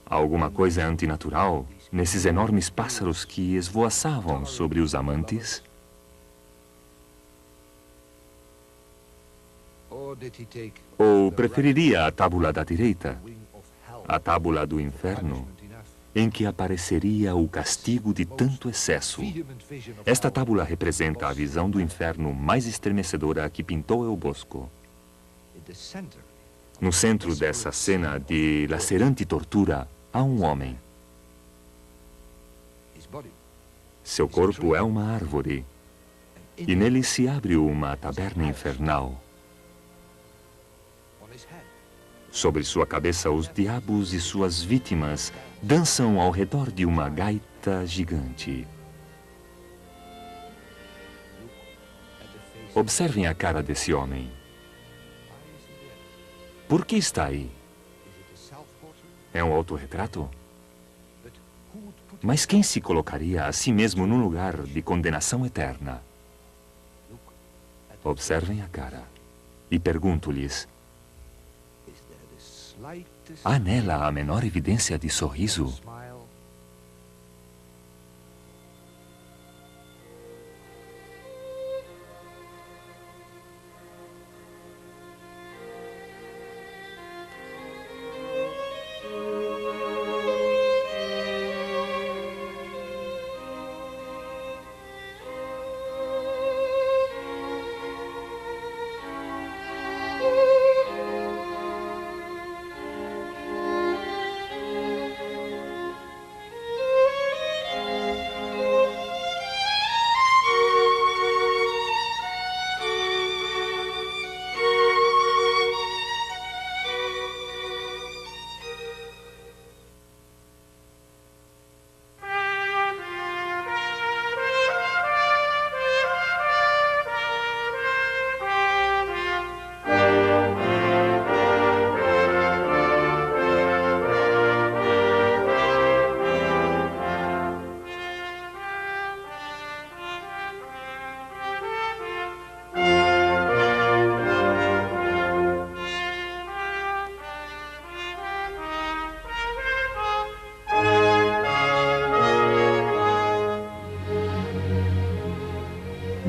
Alguma coisa antinatural nesses enormes pássaros que esvoaçavam sobre os amantes? Ou preferiria a tábula da direita, a tábula do inferno, em que apareceria o castigo de tanto excesso? Esta tábula representa a visão do inferno mais estremecedora que pintou El Bosco. No centro dessa cena de lacerante tortura, há um homem. Seu corpo é uma árvore, e nele se abre uma taberna infernal. Sobre sua cabeça, os diabos e suas vítimas dançam ao redor de uma gaita gigante. Observem a cara desse homem. Por que está aí? É um autorretrato? Mas quem se colocaria a si mesmo num lugar de condenação eterna? Observem a cara e pergunto-lhes: há nela a menor evidência de sorriso?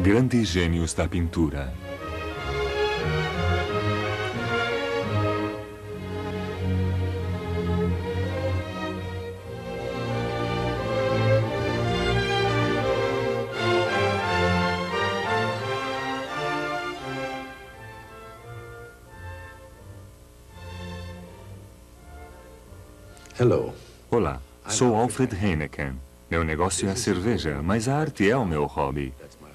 Grandes gênios da pintura. Olá, sou Alfred Heineken. Meu negócio é a cerveja, mas a arte é o meu hobby.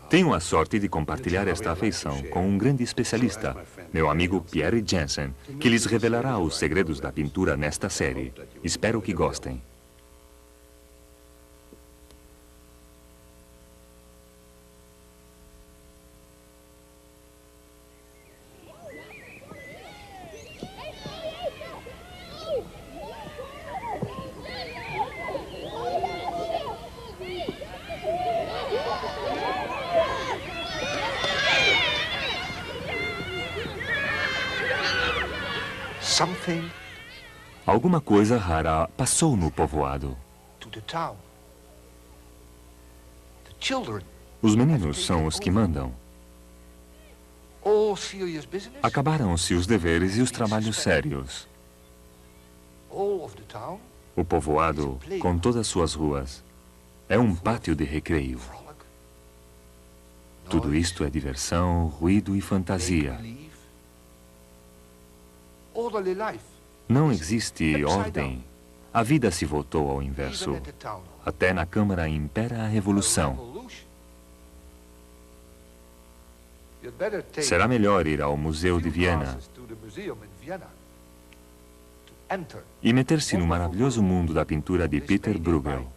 Tenho a sorte de compartilhar esta afeição com um grande especialista, meu amigo Pierre Jensen, que lhes revelará os segredos da pintura nesta série. Espero que gostem. Alguma coisa rara passou no povoado. Os meninos são os que mandam. Acabaram-se os deveres e os trabalhos sérios. O povoado, com todas suas ruas, é um pátio de recreio. Tudo isto é diversão, ruído e fantasia. Não existe ordem. A vida se voltou ao inverso. Até na Câmara impera a revolução. Será melhor ir ao Museu de Viena e meter-se no maravilhoso mundo da pintura de Peter Bruegel,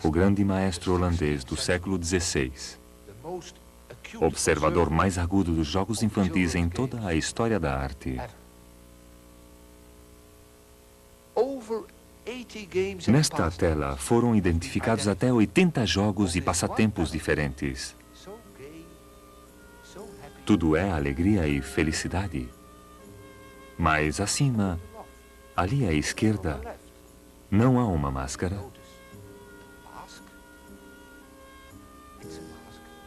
o grande maestro holandês do século XVI. Observador mais agudo dos jogos infantis em toda a história da arte. Nesta tela foram identificados até 80 jogos e passatempos diferentes. Tudo é alegria e felicidade. Mas acima, ali à esquerda, não há uma máscara.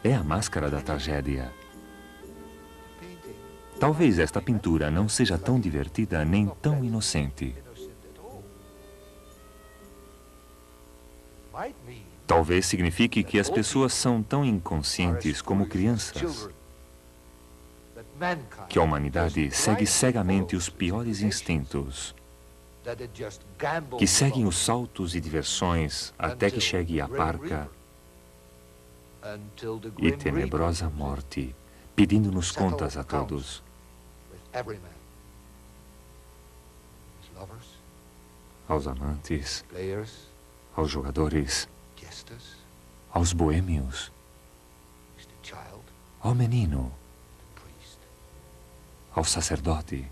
É a máscara da tragédia. Talvez esta pintura não seja tão divertida nem tão inocente. Talvez signifique que as pessoas são tão inconscientes como crianças, que a humanidade segue cegamente os piores instintos, que seguem os saltos e diversões até que chegue a parca e tenebrosa morte, pedindo-nos contas a todos. Aos amantes, aos jogadores, aos boêmios, ao menino, ao sacerdote,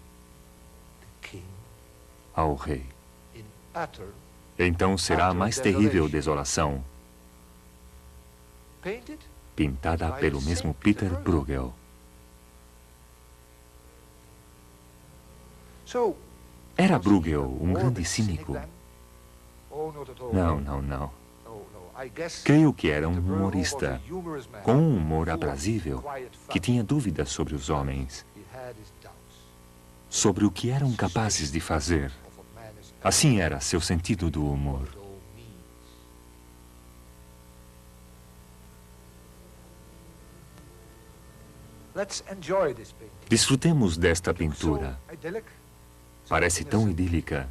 ao rei. Então será a mais terrível desolação, pintada pelo mesmo Peter Bruegel. Era Bruegel um grande cínico? Não. Creio que era um humorista, com um humor aprazível, que tinha dúvidas sobre os homens, sobre o que eram capazes de fazer. Assim era seu sentido do humor. Desfrutemos desta pintura. Parece tão idílica.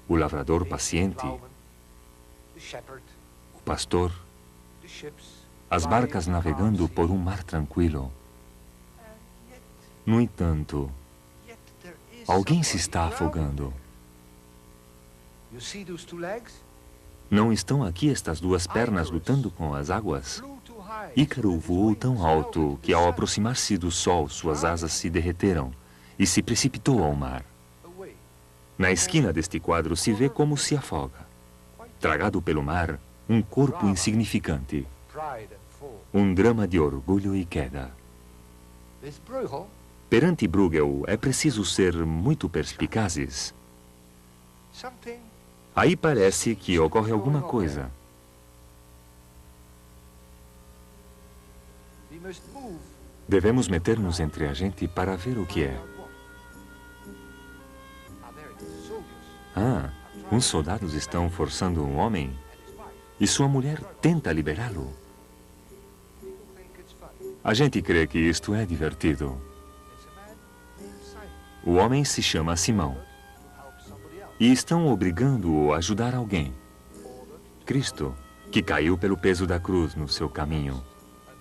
O lavrador paciente, o pastor, as barcas navegando por um mar tranquilo. No entanto, alguém se está afogando. Não estão aqui estas duas pernas lutando com as águas? Ícaro voou tão alto que, ao aproximar-se do sol, suas asas se derreteram e se precipitou ao mar. Na esquina deste quadro se vê como se afoga. Tragado pelo mar, um corpo insignificante. Um drama de orgulho e queda. Perante Bruegel, é preciso ser muito perspicazes. Aí parece que ocorre alguma coisa. Devemos meter-nos entre a gente para ver o que é. Uns soldados estão forçando um homem e sua mulher tenta liberá-lo. A gente crê que isto é divertido. O homem se chama Simão e estão obrigando-o a ajudar alguém. Cristo, que caiu pelo peso da cruz no seu caminho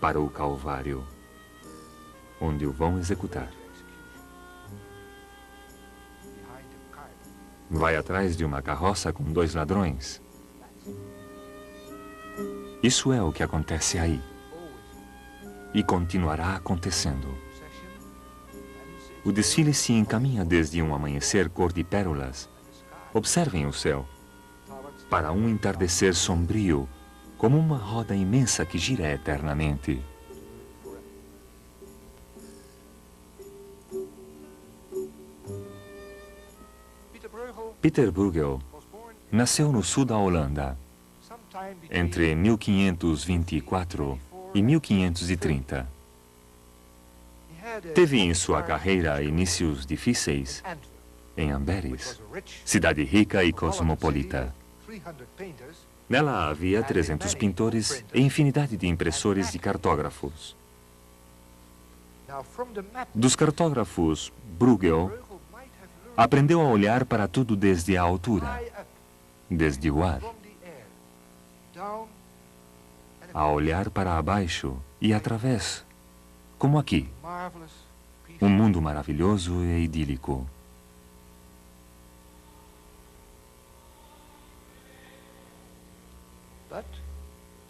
para o Calvário, onde o vão executar. Vai atrás de uma carroça com 2 ladrões. Isso é o que acontece aí. E continuará acontecendo. O desfile se encaminha desde um amanhecer cor de pérolas. Observem o céu. Para um entardecer sombrio, como uma roda imensa que gira eternamente. Peter Bruegel nasceu no sul da Holanda, entre 1524 e 1530. Teve em sua carreira inícios difíceis em Amberes, cidade rica e cosmopolita. Nela havia 300 pintores e infinidade de impressores de cartógrafos. Dos cartógrafos, Bruegel aprendeu a olhar para tudo desde a altura, desde o ar, a olhar para baixo e através, como aqui, um mundo maravilhoso e idílico.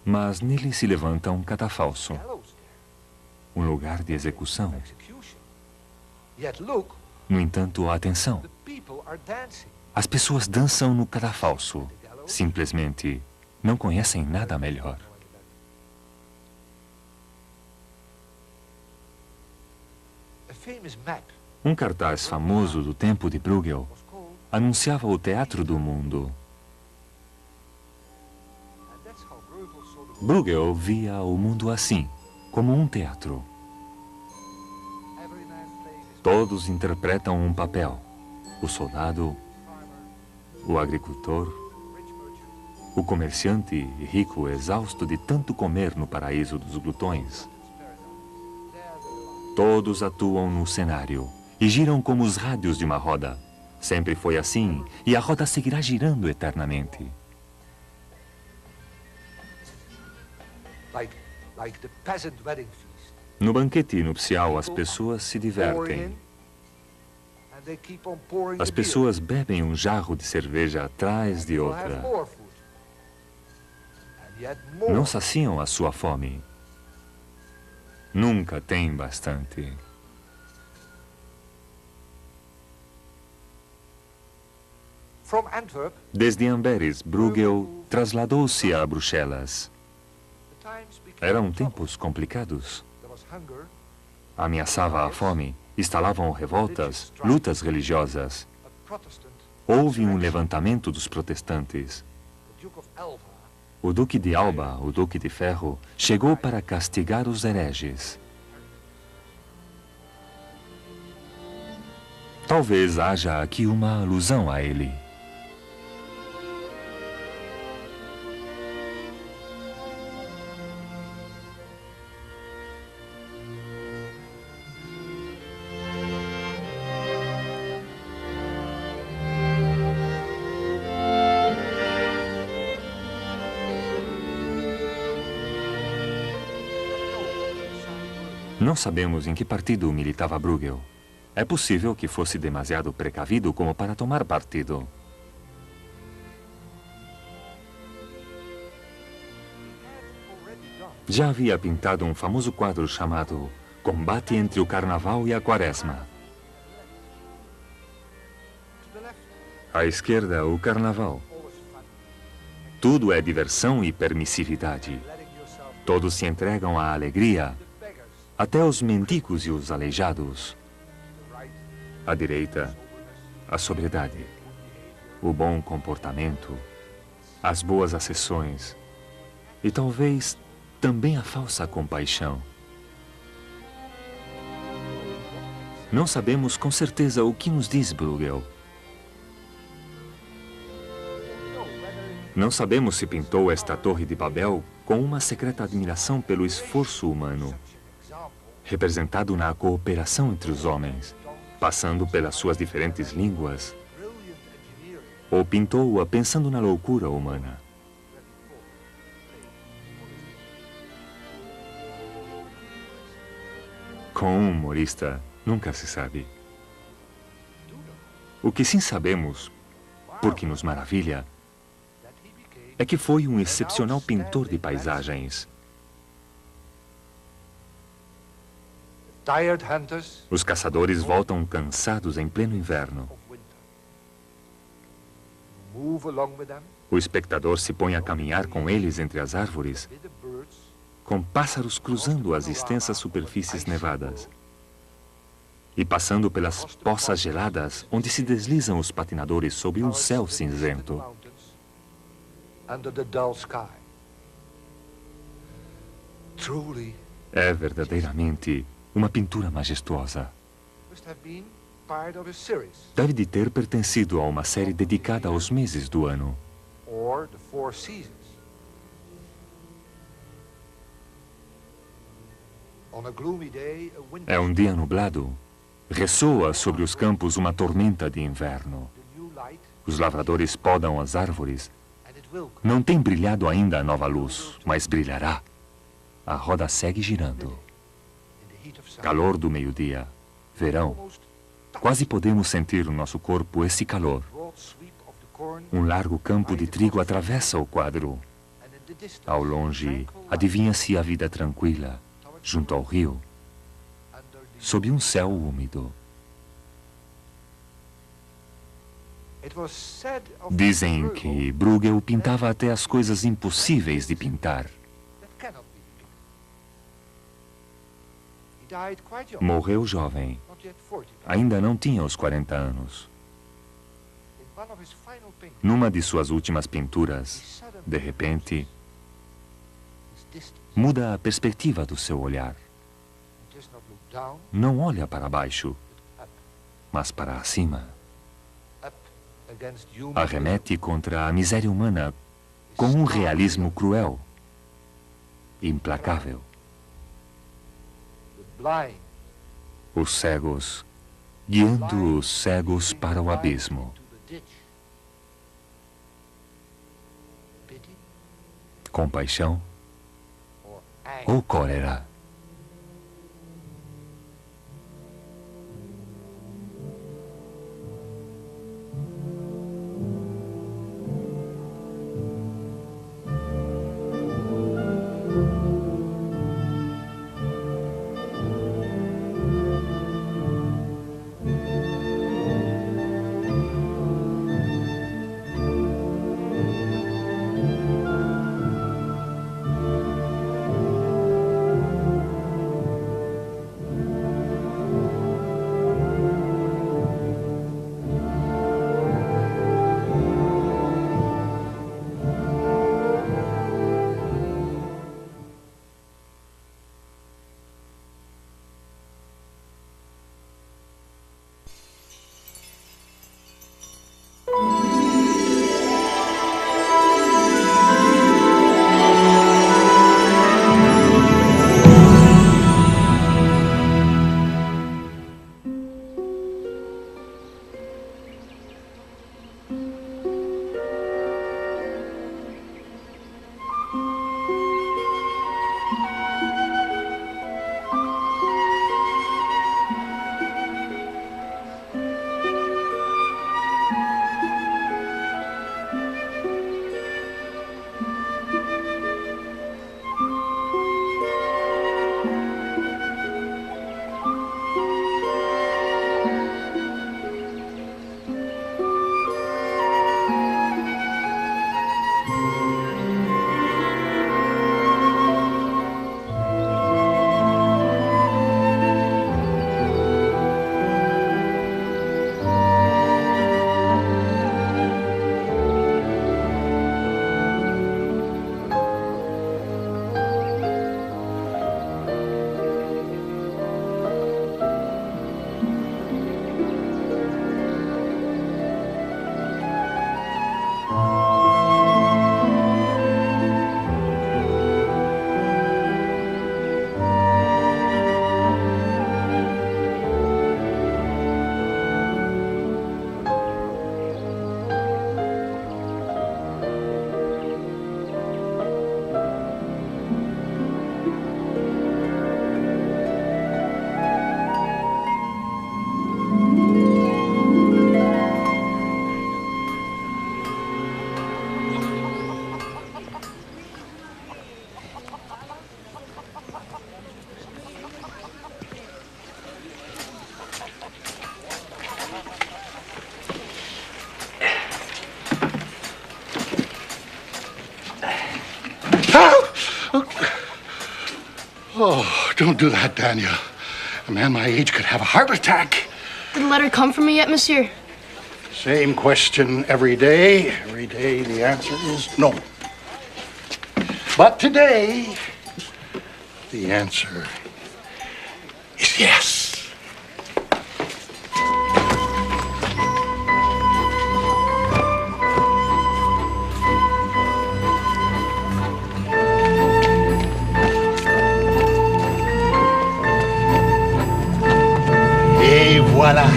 Mas nele se levanta um catafalso, um lugar de execução. No entanto, atenção, as pessoas dançam no catafalso. simplesmente não conhecem nada melhor. Um cartaz famoso do tempo de Bruegel anunciava o teatro do mundo. Bruegel via o mundo assim, como um teatro. Todos interpretam um papel. O soldado, o agricultor, o comerciante rico exausto de tanto comer no paraíso dos glutões. Todos atuam no cenário e giram como os rádios de uma roda. Sempre foi assim e a roda seguirá girando eternamente. No banquete nupcial, as pessoas se divertem. As pessoas bebem um jarro de cerveja atrás de outra. Não saciam a sua fome. Nunca tem bastante. Desde Amberes, Bruegel trasladou-se a Bruxelas. Eram tempos complicados. Ameaçava a fome, instalavam revoltas, lutas religiosas. Houve um levantamento dos protestantes. O Duque de Alba, o Duque de Ferro, chegou para castigar os hereges. Talvez haja aqui uma alusão a ele. Não sabemos em que partido militava Bruegel. É possível que fosse demasiado precavido como para tomar partido. Já havia pintado um famoso quadro chamado Combate entre o Carnaval e a Quaresma. À esquerda, o Carnaval. Tudo é diversão e permissividade. Todos se entregam à alegria, até os mendigos e os aleijados. À direita, a sobriedade, o bom comportamento, as boas acessões e talvez também a falsa compaixão. Não sabemos com certeza o que nos diz Bruegel. Não sabemos se pintou esta Torre de Babel com uma secreta admiração pelo esforço humano, representado na cooperação entre os homens, passando pelas suas diferentes línguas, ou pintou-a pensando na loucura humana. Com um humorista, nunca se sabe. O que sim sabemos, porque nos maravilha, é que foi um excepcional pintor de paisagens. Os caçadores voltam cansados em pleno inverno. O espectador se põe a caminhar com eles entre as árvores, com pássaros cruzando as extensas superfícies nevadas e passando pelas poças geladas onde se deslizam os patinadores sob um céu cinzento. É verdadeiramente uma pintura majestosa. Deve de ter pertencido a uma série dedicada aos meses do ano. É um dia nublado. Ressoa sobre os campos uma tormenta de inverno. Os lavradores podam as árvores. Não tem brilhado ainda a nova luz, mas brilhará. A roda segue girando. Calor do meio-dia, verão. Quase podemos sentir no nosso corpo esse calor. Um largo campo de trigo atravessa o quadro. Ao longe, adivinha-se a vida tranquila, junto ao rio, sob um céu úmido. Dizem que Bruegel pintava até as coisas impossíveis de pintar. Morreu jovem. Ainda não tinha os 40 anos. Numa de suas últimas pinturas, de repente, muda a perspectiva do seu olhar. Não olha para baixo, mas para cima. Arremete contra a miséria humana com um realismo cruel, implacável. Os cegos, guiando os cegos para o abismo. Compaixão ou cólera? Oh, don't do that, Daniel. A man my age could have a heart attack. Did the letter come from me yet, monsieur? Same question every day. Every day the answer is no. But today, the answer is yes. Et voilà.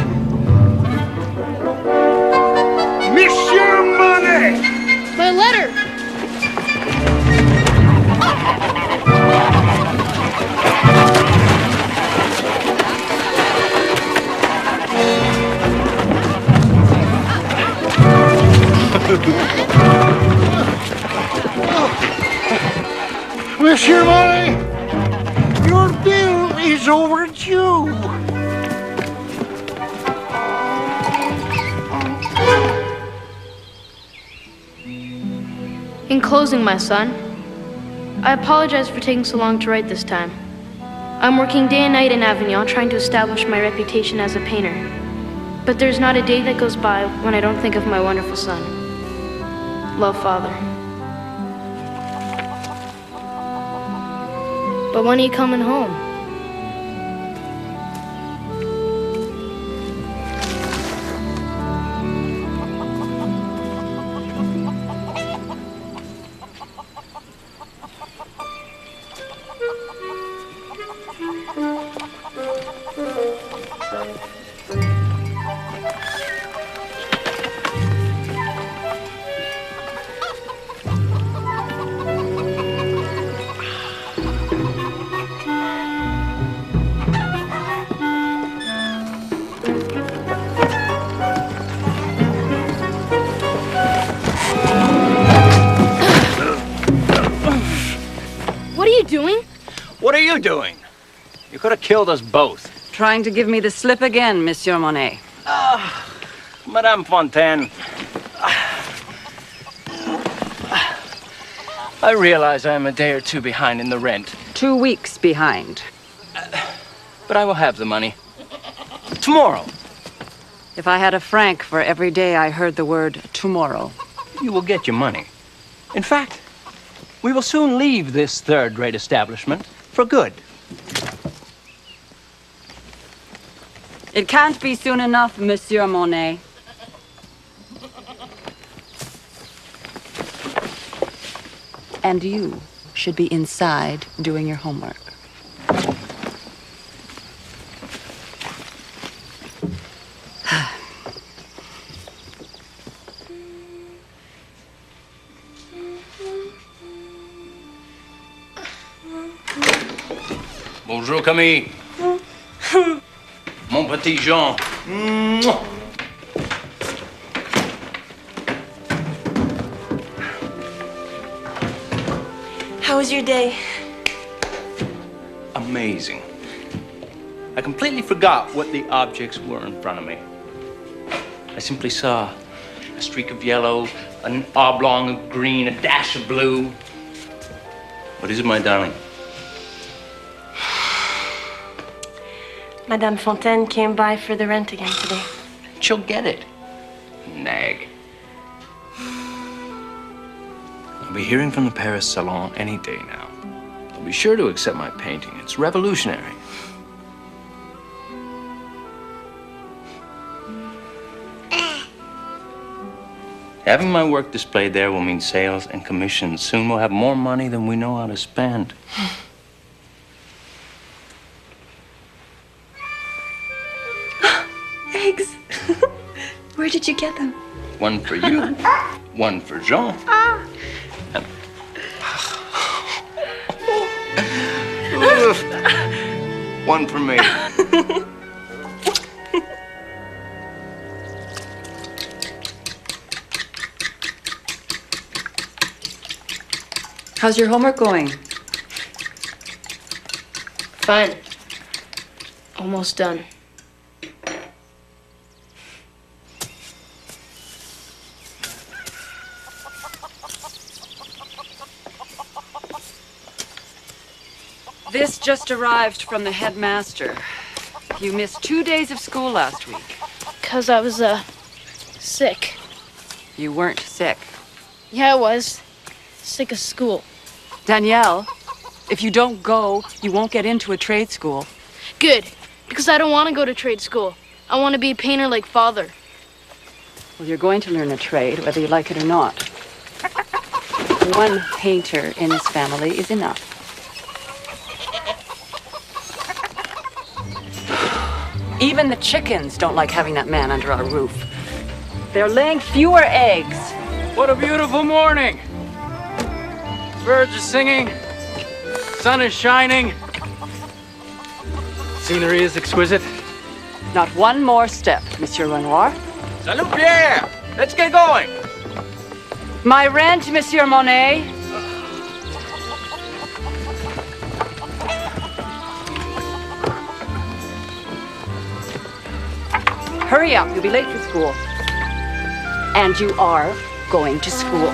Monsieur Monet! My letter! Monsieur Monet, your bill is overdue. In closing, my son, I apologize for taking so long to write this time. I'm working day and night in Avignon trying to establish my reputation as a painter. But there's not a day that goes by when I don't think of my wonderful son. Love, Father. But when are you coming home? What are you doing? You could have killed us both. Trying to give me the slip again, Monsieur Monet. Madame Fontaine. I realize I'm a day or two behind in the rent. 2 weeks behind. But I will have the money. Tomorrow. If I had a franc for every day I heard the word tomorrow. You will get your money. In fact, we will soon leave this third-rate establishment for good. It can't be soon enough, Monsieur Monet. And you should be inside doing your homework. Bonjour, Camille. Mon petit Jean. How was your day? Amazing. I completely forgot what the objects were in front of me. I simply saw a streak of yellow, an oblong of green, a dash of blue. What is it, my darling? Madame Fontaine came by for the rent again today. She'll get it. Nag. I'll be hearing from the Paris Salon any day now. They'll be sure to accept my painting. It's revolutionary. Having my work displayed there will mean sales and commissions. Soon we'll have more money than we know how to spend. Eggs. Where did you get them? One for you, one for Jean. And... one for me. How's your homework going? Fine. Almost done. This just arrived from the headmaster. You missed 2 days of school last week. 'Cause I was, sick. You weren't sick. Yeah, I was. Sick of school. Danielle, if you don't go, you won't get into a trade school. Good, because I don't want to go to trade school. I want to be a painter like Father. Well, you're going to learn a trade, whether you like it or not. One painter in this family is enough. Even the chickens don't like having that man under our roof. They're laying fewer eggs. What a beautiful morning. Birds are singing. Sun is shining. Scenery is exquisite. Not one more step, Monsieur Renoir. Salut, Pierre. Let's get going. My rent, Monsieur Monet. Hurry up, you'll be late for school. And you are going to school.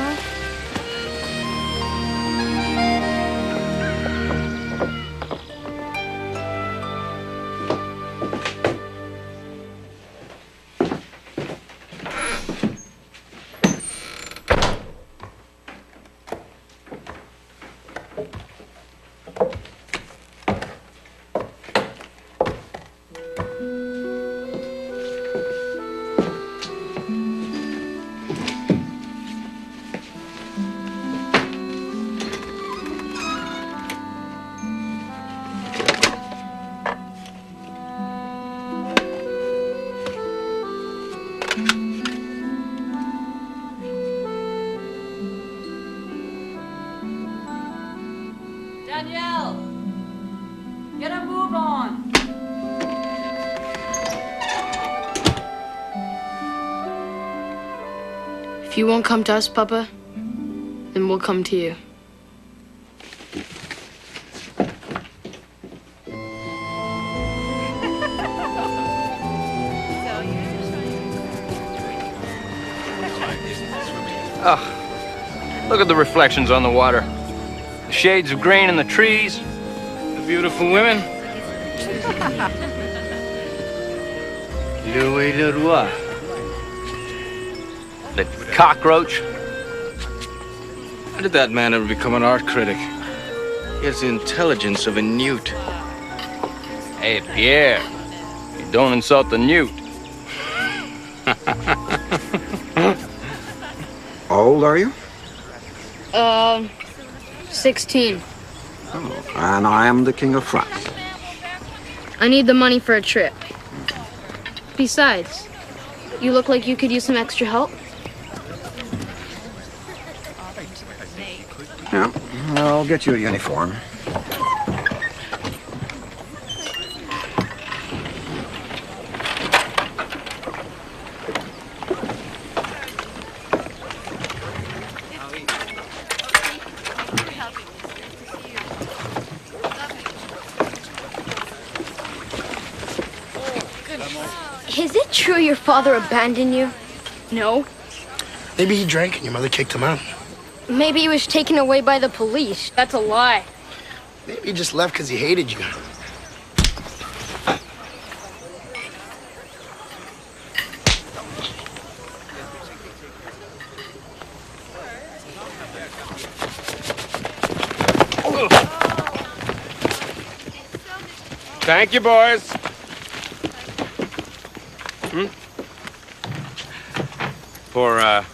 Danielle, get a move on. If you won't come to us, Papa, then we'll come to you. Oh, look at the reflections on the water. The shades of green in the trees. The beautiful women. Louis Leroy. The cockroach. How did that man ever become an art critic? He has the intelligence of a newt. Hey, Pierre, you don't insult the newt. How old are you? 16. Oh, and I am the King of France. I need the money for a trip. Besides, you look like you could use some extra help. Yeah, I'll get you a uniform. Is it true your father abandoned you? No. Maybe he drank and your mother kicked him out. Maybe he was taken away by the police. That's a lie. Maybe he just left because he hated you. Thank you, boys. For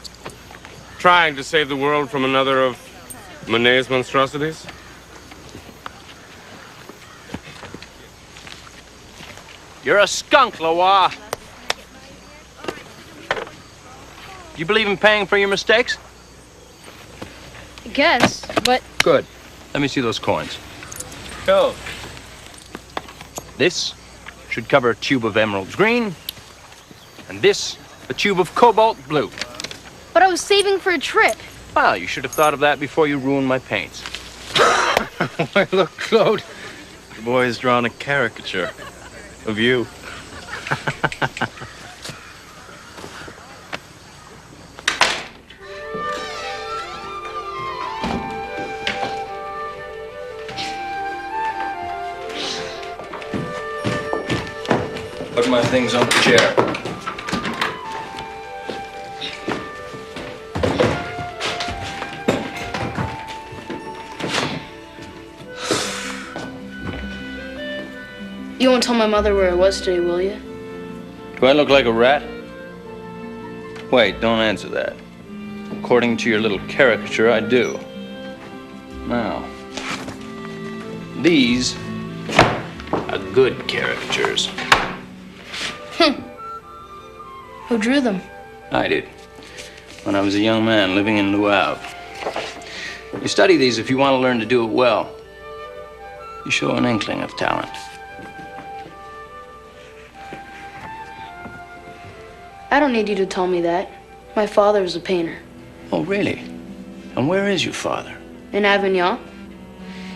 trying to save the world from another of Monet's monstrosities. You're a skunk, Leroy. You believe in paying for your mistakes? I guess, but... Good. Let me see those coins. Go. This should cover a tube of emerald green, and this, a tube of cobalt blue. But I was saving for a trip. Well, you should have thought of that before you ruined my paints. Why, look, Claude. The boy has drawn a caricature of you. Put my things on the chair. You won't tell my mother where I was today, will you? Do I look like a rat? Wait, don't answer that. According to your little caricature, I do. Now, these are good caricatures. Who drew them? I did, when I was a young man living in Le Havre. You study these if you want to learn to do it well. You show an inkling of talent. I don't need you to tell me that. My father was a painter. Oh, really? And where is your father? In Avignon.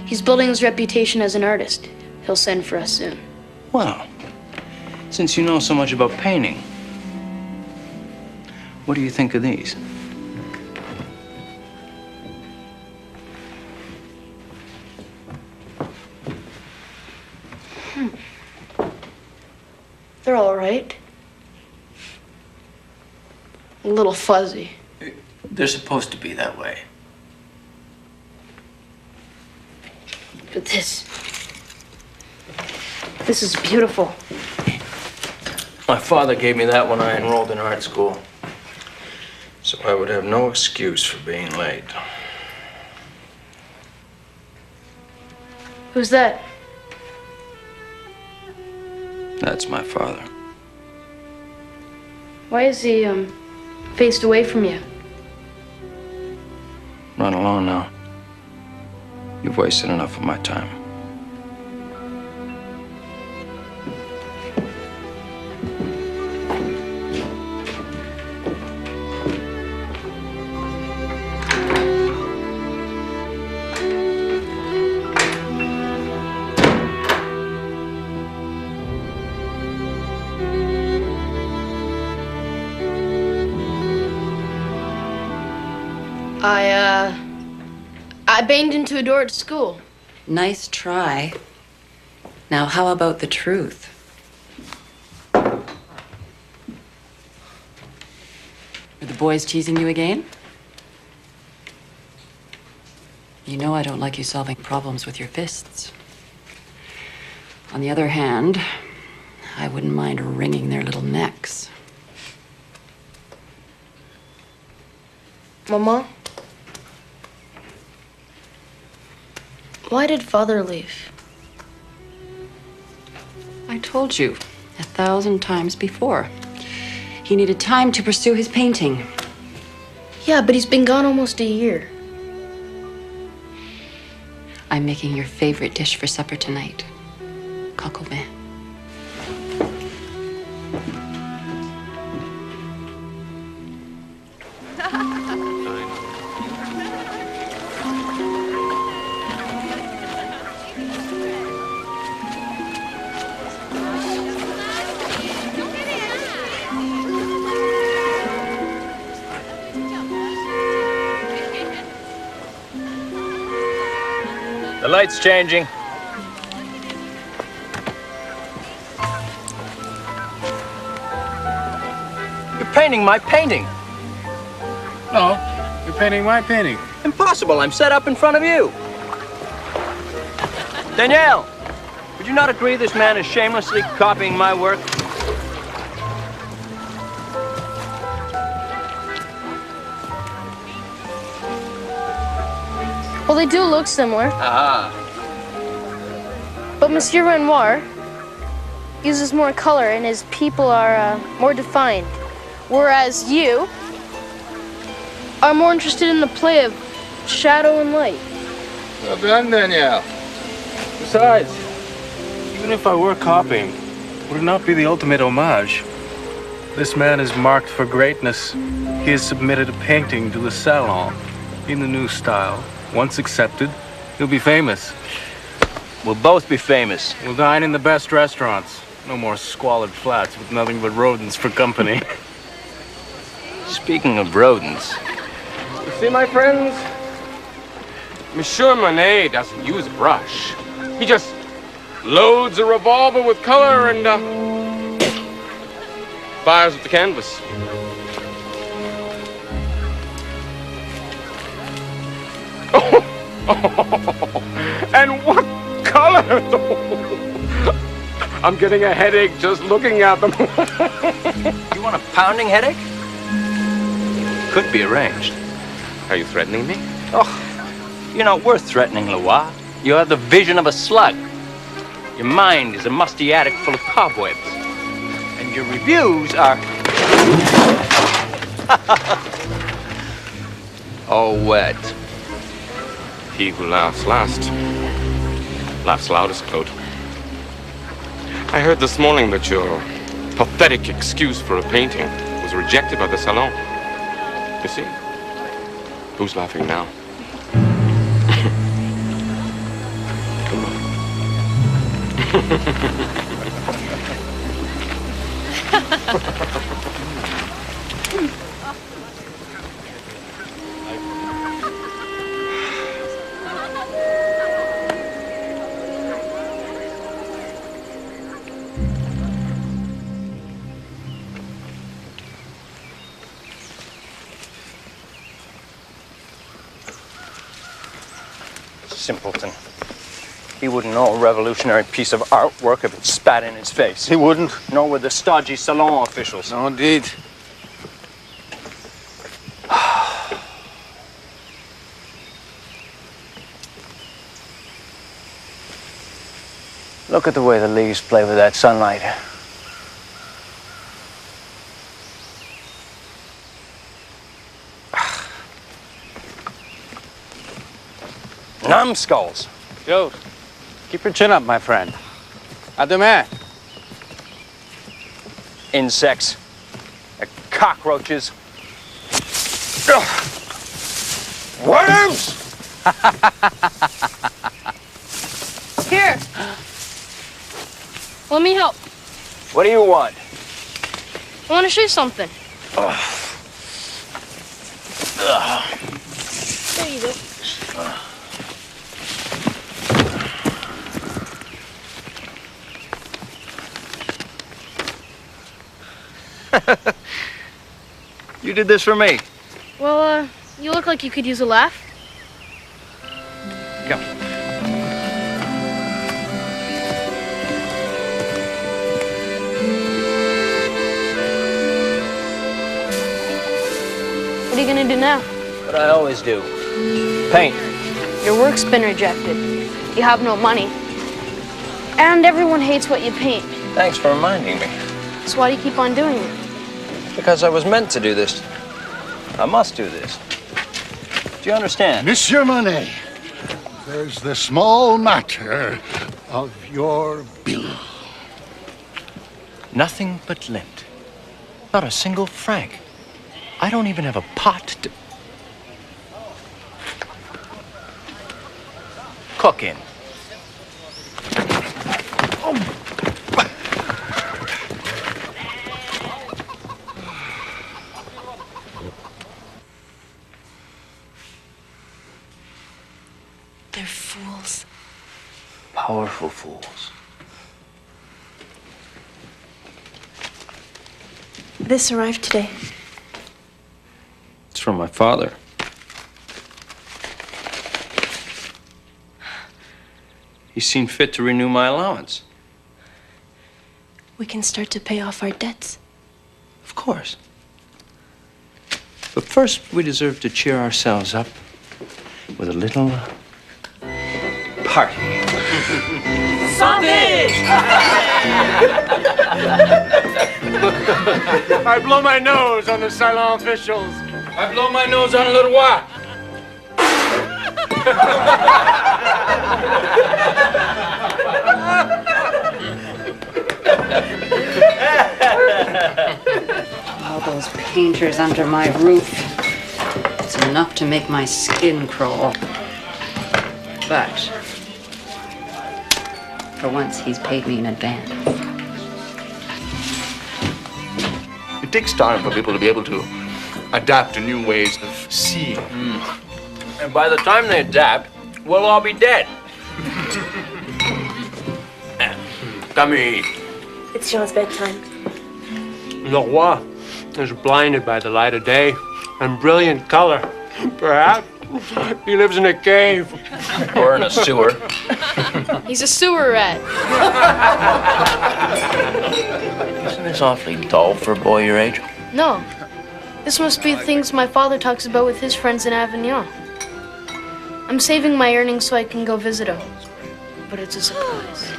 He's building his reputation as an artist. He'll send for us soon. Well, since you know so much about painting, what do you think of these? They're all right. A little fuzzy. They're supposed to be that way. But this is beautiful. My father gave me that when I enrolled in art school, so I would have no excuse for being late. Who's that? That's my father. Why is he, faced away from you? Run along now. You've wasted enough of my time. I banged into a door at school. Nice try. Now, how about the truth? Are the boys teasing you again? You know I don't like you solving problems with your fists. On the other hand, I wouldn't mind wringing their little necks. Mama? Why did Father leave? I told you 1,000 times before. He needed time to pursue his painting. Yeah, but he's been gone almost a year. I'm making your favorite dish for supper tonight. Coq au vin. The light's changing. You're painting my painting. No, you're painting my painting. Impossible. I'm set up in front of you. Danielle, would you not agree this man is shamelessly copying my work? Well, they do look similar. Ah. But Monsieur Renoir uses more color and his people are more defined. Whereas you are more interested in the play of shadow and light. Well done, Danielle. Besides, even if I were copying, would it not be the ultimate homage? This man is marked for greatness. He has submitted a painting to the Salon in the new style. Once accepted, he'll be famous. We'll both be famous. We'll dine in the best restaurants. No more squalid flats with nothing but rodents for company. Speaking of rodents. You see, my friends? Monsieur Monet doesn't use a brush. He just loads a revolver with color and fires at the canvas. And what color, though? I'm getting a headache just looking at them. You want a pounding headache? Could be arranged. Are you threatening me? Oh, you're not worth threatening, Leroy. You have the vision of a slug. Your mind is a musty attic full of cobwebs. And your reviews are... all wet. He who laughs last laughs loudest, Claude. I heard this morning that your pathetic excuse for a painting was rejected by the Salon. You see? Who's laughing now? Come Simpleton. He wouldn't know a revolutionary piece of artwork if it spat in his face. He wouldn't. Nor would the stodgy Salon officials. No, indeed. Look at the way the leaves play with that sunlight. Numbskulls. Yo, keep your chin up, my friend. À demain. Insects. Cockroaches. Worms! Here. Let me help. What do you want? I want to show you something. There you go. You did this for me. Well, you look like you could use a laugh. Come. What are you gonna do now? What I always do. Paint. Your work's been rejected. You have no money. And everyone hates what you paint. Thanks for reminding me. So why do you keep on doing it? Because I was meant to do this. I must do this. Do you understand? Monsieur Monet, there's the small matter of your bill. Nothing but lint. Not a single franc. I don't even have a pot to cook in. They're fools. Powerful fools. This arrived today. It's from my father. He's seen fit to renew my allowance. We can start to pay off our debts. Of course. But first, we deserve to cheer ourselves up with a little party. Sausage! I blow my nose on the Ceylon officials. I blow my nose on a little what? All those painters under my roof. It's enough to make my skin crawl. But for once, he's paid me in advance. It takes time for people to be able to adapt to new ways of seeing. And by the time they adapt, we'll all be dead. Come here, eat. It's Jean's bedtime. Le Roi is blinded by the light of day and brilliant color. Perhaps he lives in a cave. Or in a sewer. He's a sewer rat. Isn't this awfully dull for a boy your age? No. This must be the things my father talks about with his friends in Avignon. I'm saving my earnings so I can go visit him. But it's a surprise.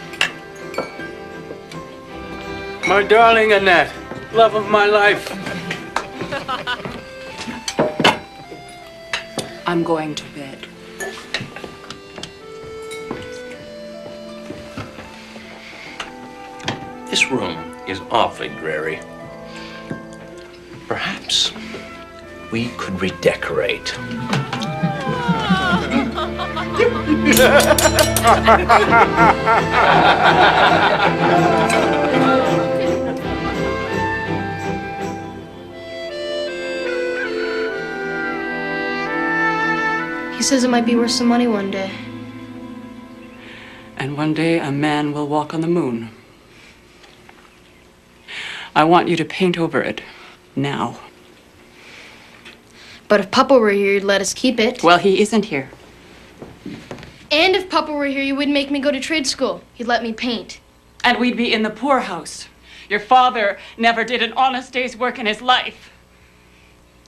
My darling Annette, love of my life. I'm going to bed. This room is awfully dreary. Perhaps we could redecorate. He says it might be worth some money one day. And one day a man will walk on the moon. I want you to paint over it now. But if Papa were here, you'd let us keep it. Well, he isn't here. And if Papa were here, you wouldn't make me go to trade school. You'd let me paint. And we'd be in the poorhouse. Your father never did an honest day's work in his life.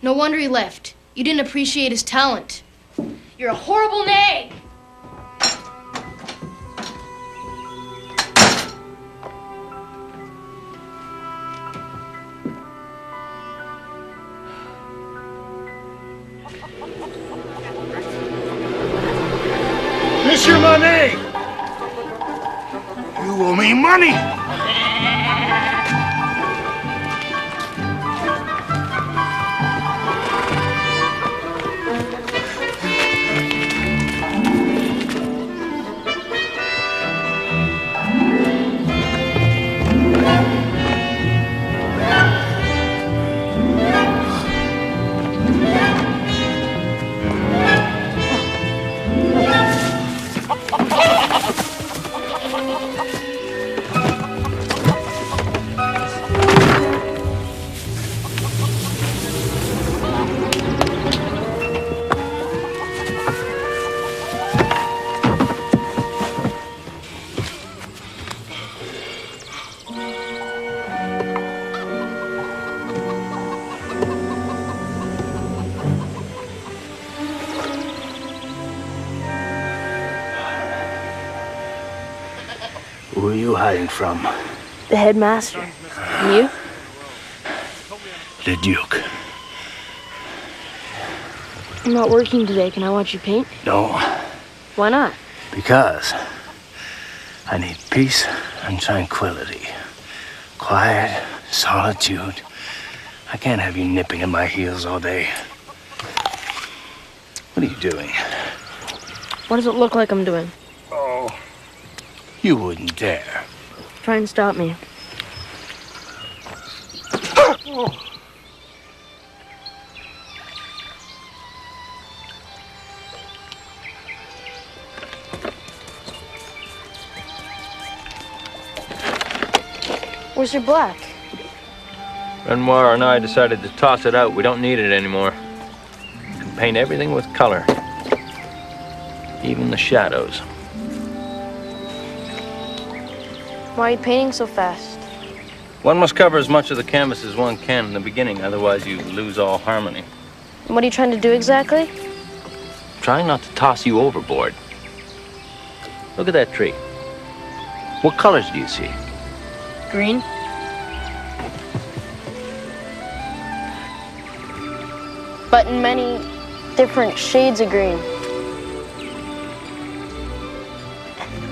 No wonder he left. You didn't appreciate his talent. You're a horrible nag. money! You owe me money! Who are you hiding from? The headmaster. And you? The Duke. I'm not working today. Can I watch you paint? No, Why not? because I need peace and tranquility. Quiet, solitude. I can't have you nipping at my heels all day. What are you doing? What does it look like I'm doing? Oh, you wouldn't dare. Try and stop me. Where's your black? Renoir and I decided to toss it out. We don't need it anymore. You can paint everything with color. Even the shadows. Why are you painting so fast? One must cover as much of the canvas as one can in the beginning, otherwise you lose all harmony. And what are you trying to do exactly? Trying not to toss you overboard. Look at that tree. What colors do you see? Green? But in many different shades of green.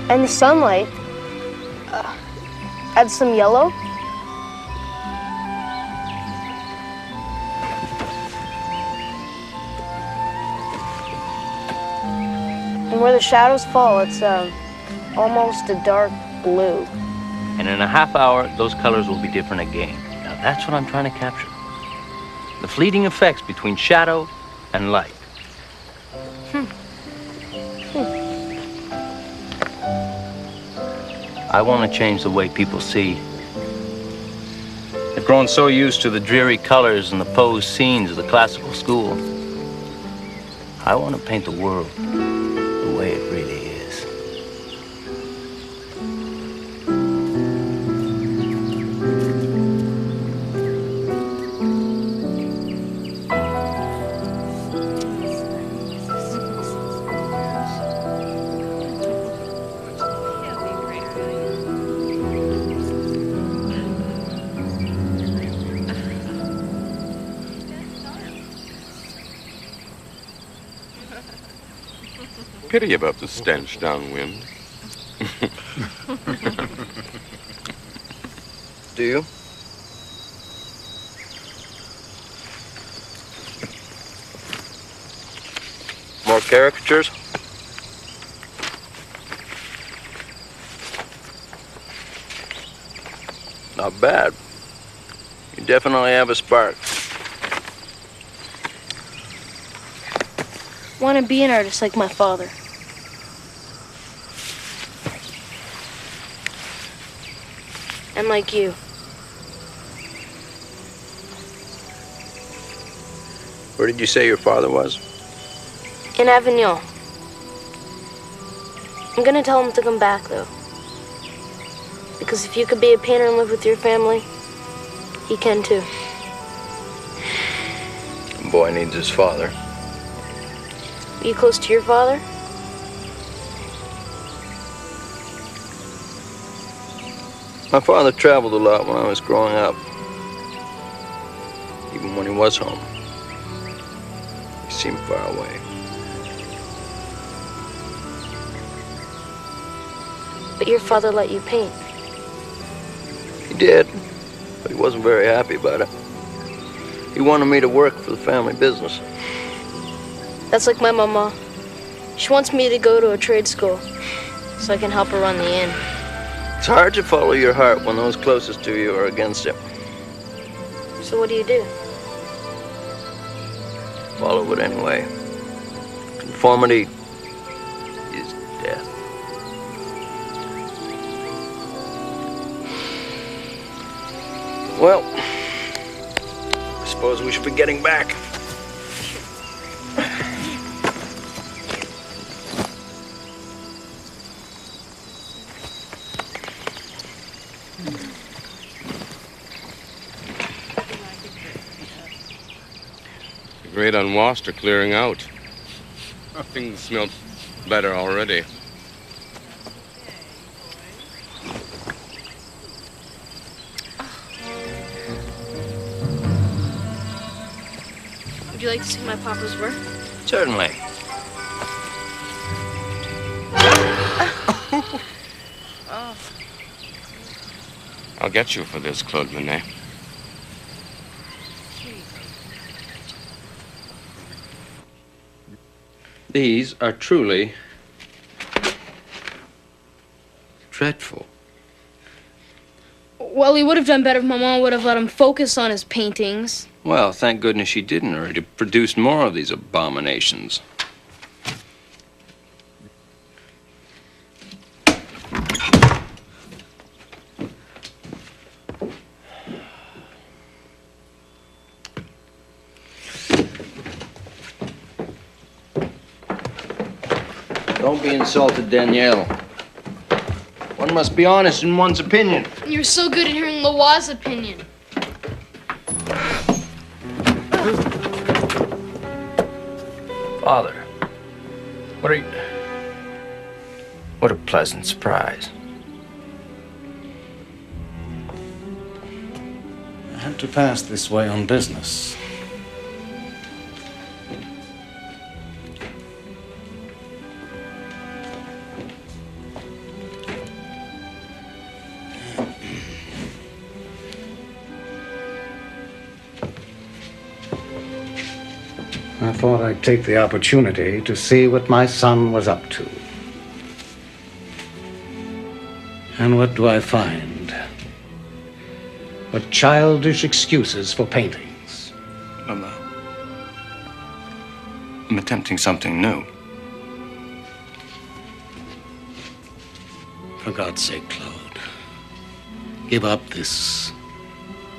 And the sunlight adds some yellow. And where the shadows fall, it's almost a dark blue. And in a half hour, those colors will be different again. Now that's what I'm trying to capture. The fleeting effects between shadow and light. I want to change the way people see. They've grown so used to the dreary colors and the posed scenes of the classical school. I want to paint the world the way it really is. Pity about the stench downwind. Do you? More caricatures? Not bad. You definitely have a spark. Want to be an artist like my father. And like you. Where did you say your father was? In Avignon. I'm gonna tell him to come back, though. Because if you could be a painter and live with your family, he can too. A boy needs his father. Are you close to your father? My father traveled a lot when I was growing up. Even when he was home, he seemed far away. But your father let you paint. He did, but he wasn't very happy about it. He wanted me to work for the family business. That's like my mama. She wants me to go to a trade school so I can help her run the inn. It's hard to follow your heart when those closest to you are against it. So what do you do? Follow it anyway. Conformity is death. Well, I suppose we should be getting back. The great unwashed are clearing out. Things smell better already. Would you like to see my papa's work? Certainly. I'll get you for this, Claude Monet. These are truly dreadful. Well, he would have done better if my mom would have let him focus on his paintings. Well, thank goodness she didn't, or he'd have produced more of these abominations. Don't be insulted, Danielle. One must be honest in one's opinion. You're so good at hearing Loa's opinion. Father, what are you... What a pleasant surprise. I had to pass this way on business. I thought I'd take the opportunity to see what my son was up to. And what do I find? But childish excuses for paintings. Mama, I'm attempting something new. For God's sake, Claude, give up this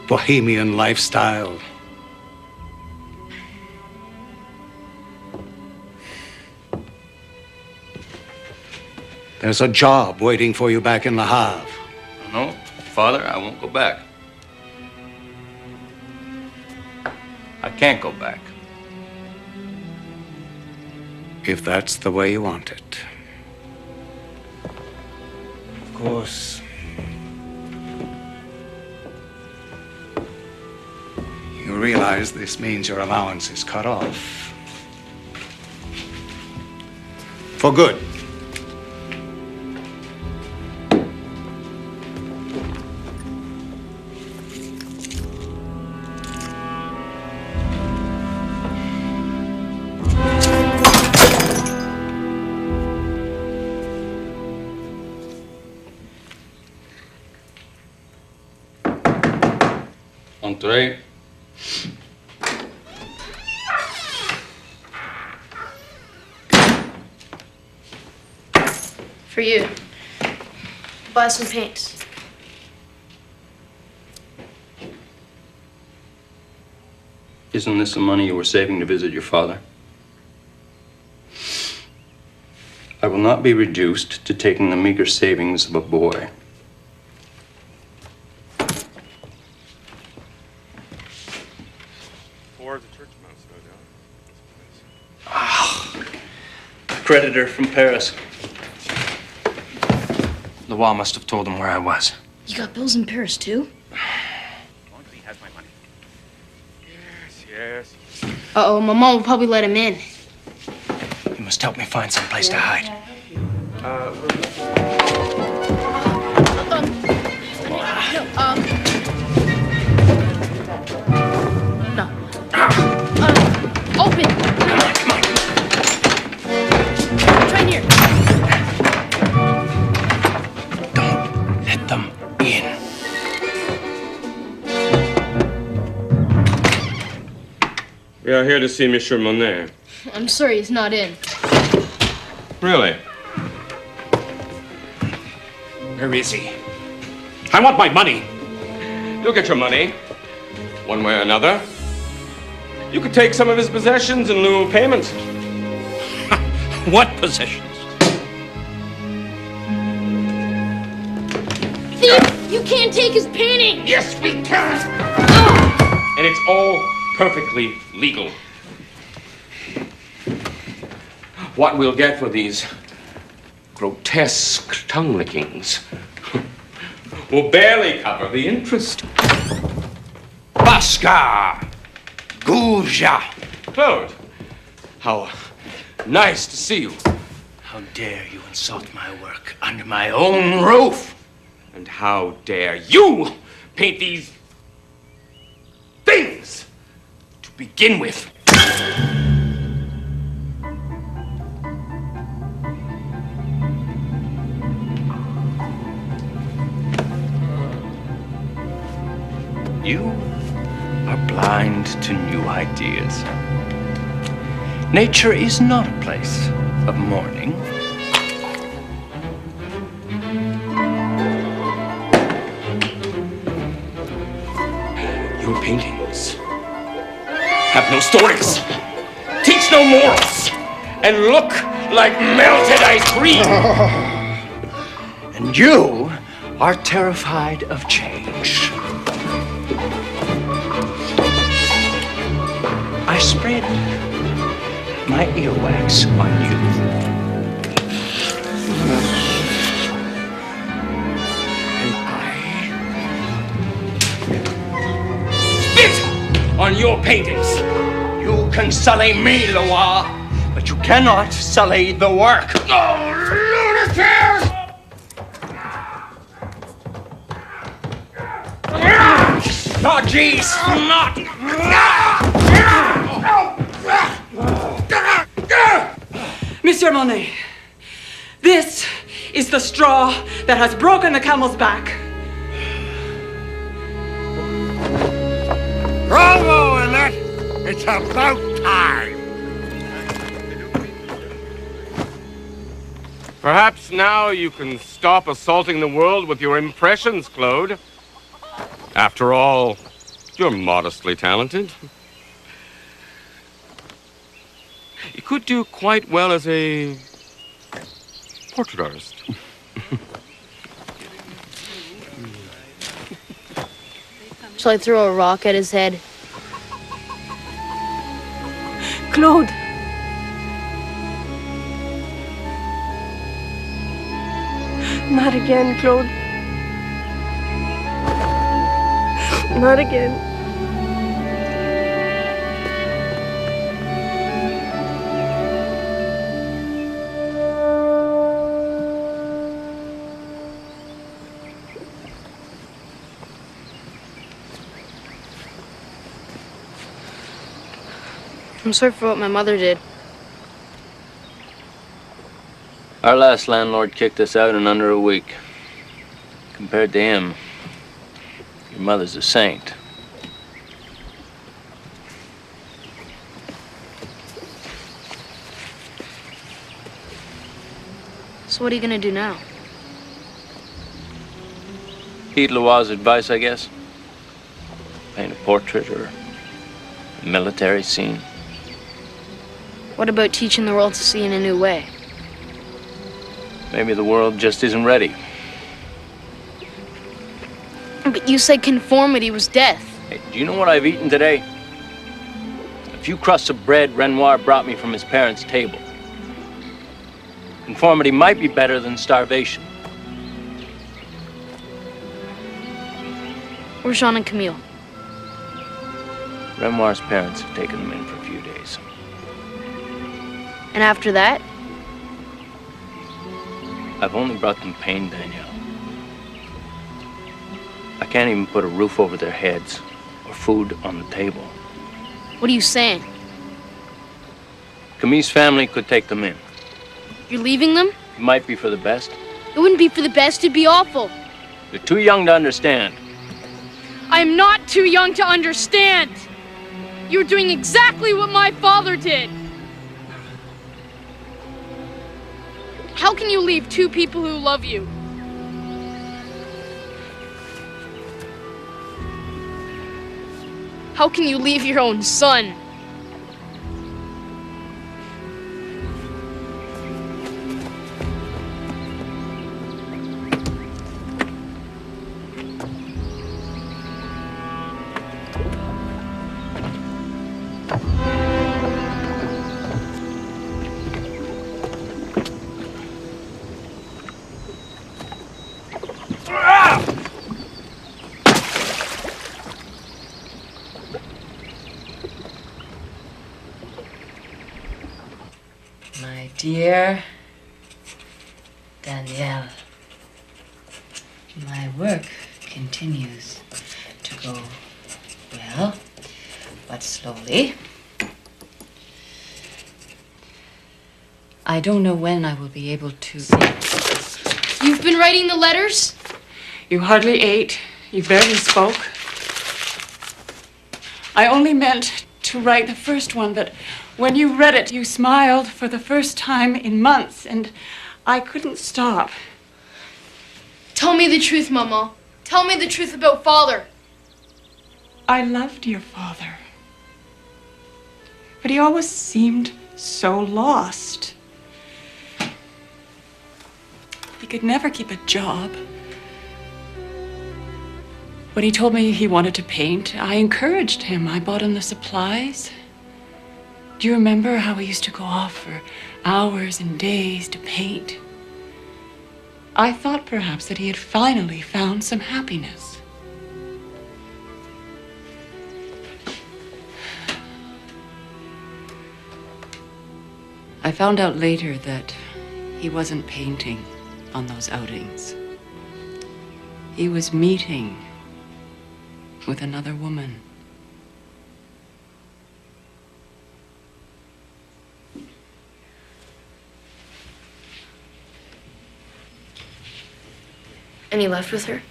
bohemian lifestyle. There's a job waiting for you back in Le Havre. No, Father, I won't go back. I can't go back. If that's the way you want it. Of course, you realize this means your allowance is cut off. For good. Entree. For you. Buy some paints. Isn't this the money you were saving to visit your father? I will not be reduced to taking the meager savings of a boy. Or the church mouse, no doubt. Ah, creditor from Paris. Loa must have told him where I was. You got bills in Paris, too? He has my money. Yes. Uh-oh, my mom will probably let him in. You must help me find some place to hide. Open! Try here. Don't let them in. We are here to see Monsieur Monet. I'm sorry he's not in. Really? Where is he? I want my money. You'll get your money, one way or another. You could take some of his possessions in lieu of payment. What possessions? Thief! You can't take his painting! Yes, we can! And it's all perfectly legal. What we'll get for these grotesque tongue lickings will barely cover the interest. Basca! Gouja! Claude, how nice to see you. How dare you insult my work under my own roof? And how dare you paint these things to begin with? You are blind to new ideas. Nature is not a place of mourning. Your paintings have no stories, teach no morals, and look like melted ice cream. And you are terrified of change. I spread my earwax on you. And I spit on your paintings. You can sully me, Loire, but you cannot sully the work. Oh, lunatics! Oh, geez, not. Monsieur Monet, this is the straw that has broken the camel's back. Bravo, Annette! It's about time. Perhaps now you can stop assaulting the world with your impressions, Claude. After all, you're modestly talented. You could do quite well as a portrait artist. Shall I throw a rock at his head? Claude. Not again, Claude. Not again. I'm sorry for what my mother did. Our last landlord kicked us out in under a week. Compared to him, your mother's a saint. So what are you gonna do now? Heed Loire's advice, I guess. Paint a portrait or a military scene. What about teaching the world to see in a new way? Maybe the world just isn't ready. But you said conformity was death. Hey, do you know what I've eaten today? A few crusts of bread Renoir brought me from his parents' table. Conformity might be better than starvation. Where's Jean and Camille? Renoir's parents have taken them in for a few days. And after that? I've only brought them pain, Danielle. I can't even put a roof over their heads or food on the table. What are you saying? Camille's family could take them in. You're leaving them? It might be for the best. It wouldn't be for the best, it'd be awful. They're too young to understand. I'm not too young to understand. You're doing exactly what my father did. How can you leave two people who love you? How can you leave your own son? My dear Danielle, my work continues to go well, but slowly. I don't know when I will be able to... You've been writing the letters? You hardly ate. You barely spoke. I only meant to write the first one, but when you read it, you smiled for the first time in months, and I couldn't stop. Tell me the truth, Mama. Tell me the truth about Father. I loved your father, but he always seemed so lost. He could never keep a job. When he told me he wanted to paint, I encouraged him. I bought him the supplies. Do you remember how we used to go off for hours and days to paint? I thought perhaps that he had finally found some happiness. I found out later that he wasn't painting on those outings. He was meeting with another woman. And he left with her?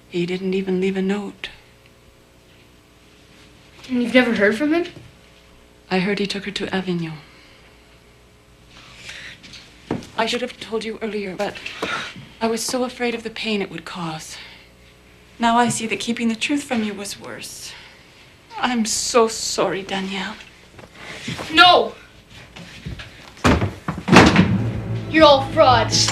He didn't even leave a note. And you've never heard from him? I heard he took her to Avignon. I should have told you earlier, but I was so afraid of the pain it would cause. Now I see that keeping the truth from you was worse. I'm so sorry, Danielle. No! You're all frauds.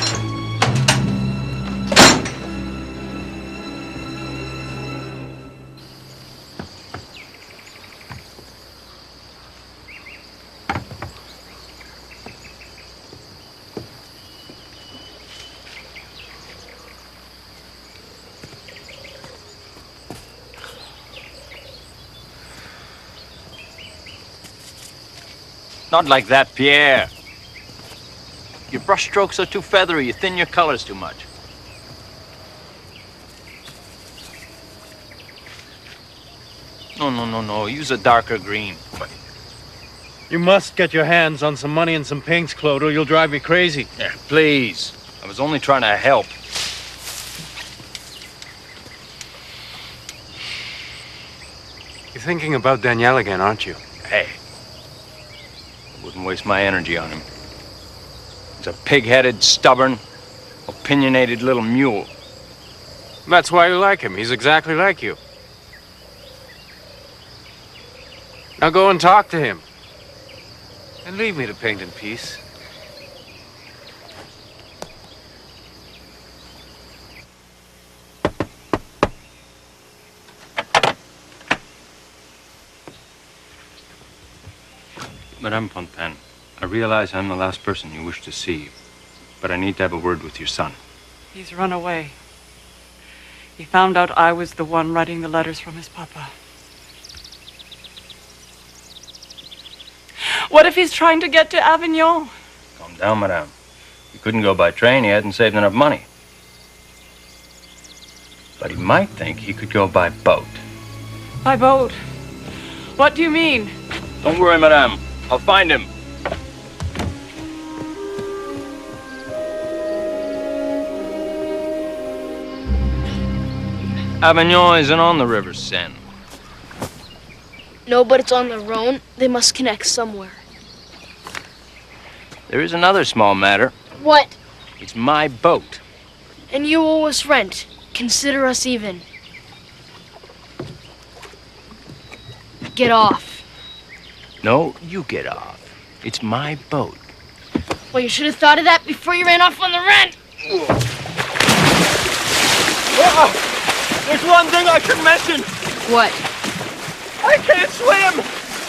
Not like that, Pierre. Your brush strokes are too feathery. You thin your colors too much. No. Use a darker green. You must get your hands on some money and some paints, Claude, or you'll drive me crazy. Yeah, please. I was only trying to help. You're thinking about Danielle again, aren't you? Hey. Wouldn't waste my energy on him. He's a pig-headed, stubborn, opinionated little mule. That's why you like him. He's exactly like you. Now go and talk to him. And leave me to paint in peace. Madame Fontaine, I realize I'm the last person you wish to see, but I need to have a word with your son. He's run away. He found out I was the one writing the letters from his papa. What if he's trying to get to Avignon? Calm down, madame. He couldn't go by train. He hadn't saved enough money. But he might think he could go by boat. By boat? What do you mean? Don't worry, madame. I'll find him. Avignon isn't on the River Seine. No, but it's on the Rhone. They must connect somewhere. There is another small matter. What? It's my boat. And you owe us rent. Consider us even. Get off. No, you get off. It's my boat. Well, you should have thought of that before you ran off on the rent. There's one thing I should mention. What? I can't swim.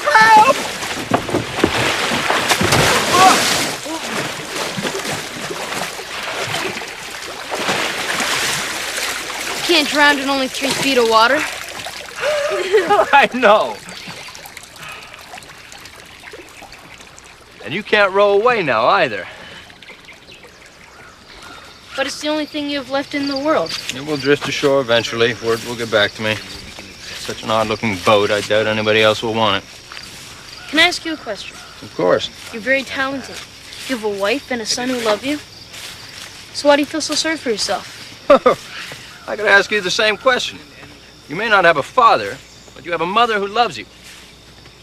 Help! You can't drown in only 3 feet of water. I know. And you can't row away now either. But it's the only thing you have left in the world. It will drift ashore eventually. Word will get back to me. Such an odd-looking boat, I doubt anybody else will want it. Can I ask you a question? Of course. You're very talented. You have a wife and a son who love you. So why do you feel so sorry for yourself? I could ask you the same question. You may not have a father, but you have a mother who loves you.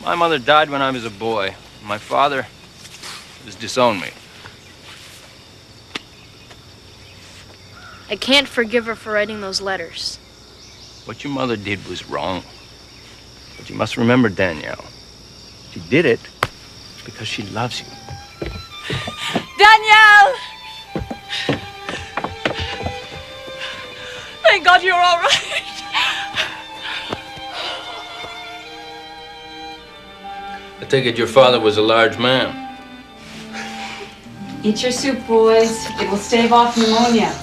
My mother died when I was a boy. My father has disowned me. I can't forgive her for writing those letters. What your mother did was wrong. But you must remember, Danielle, she did it because she loves you. Danielle! Thank God you're all right. I take it your father was a large man. Eat your soup, boys. It will stave off pneumonia.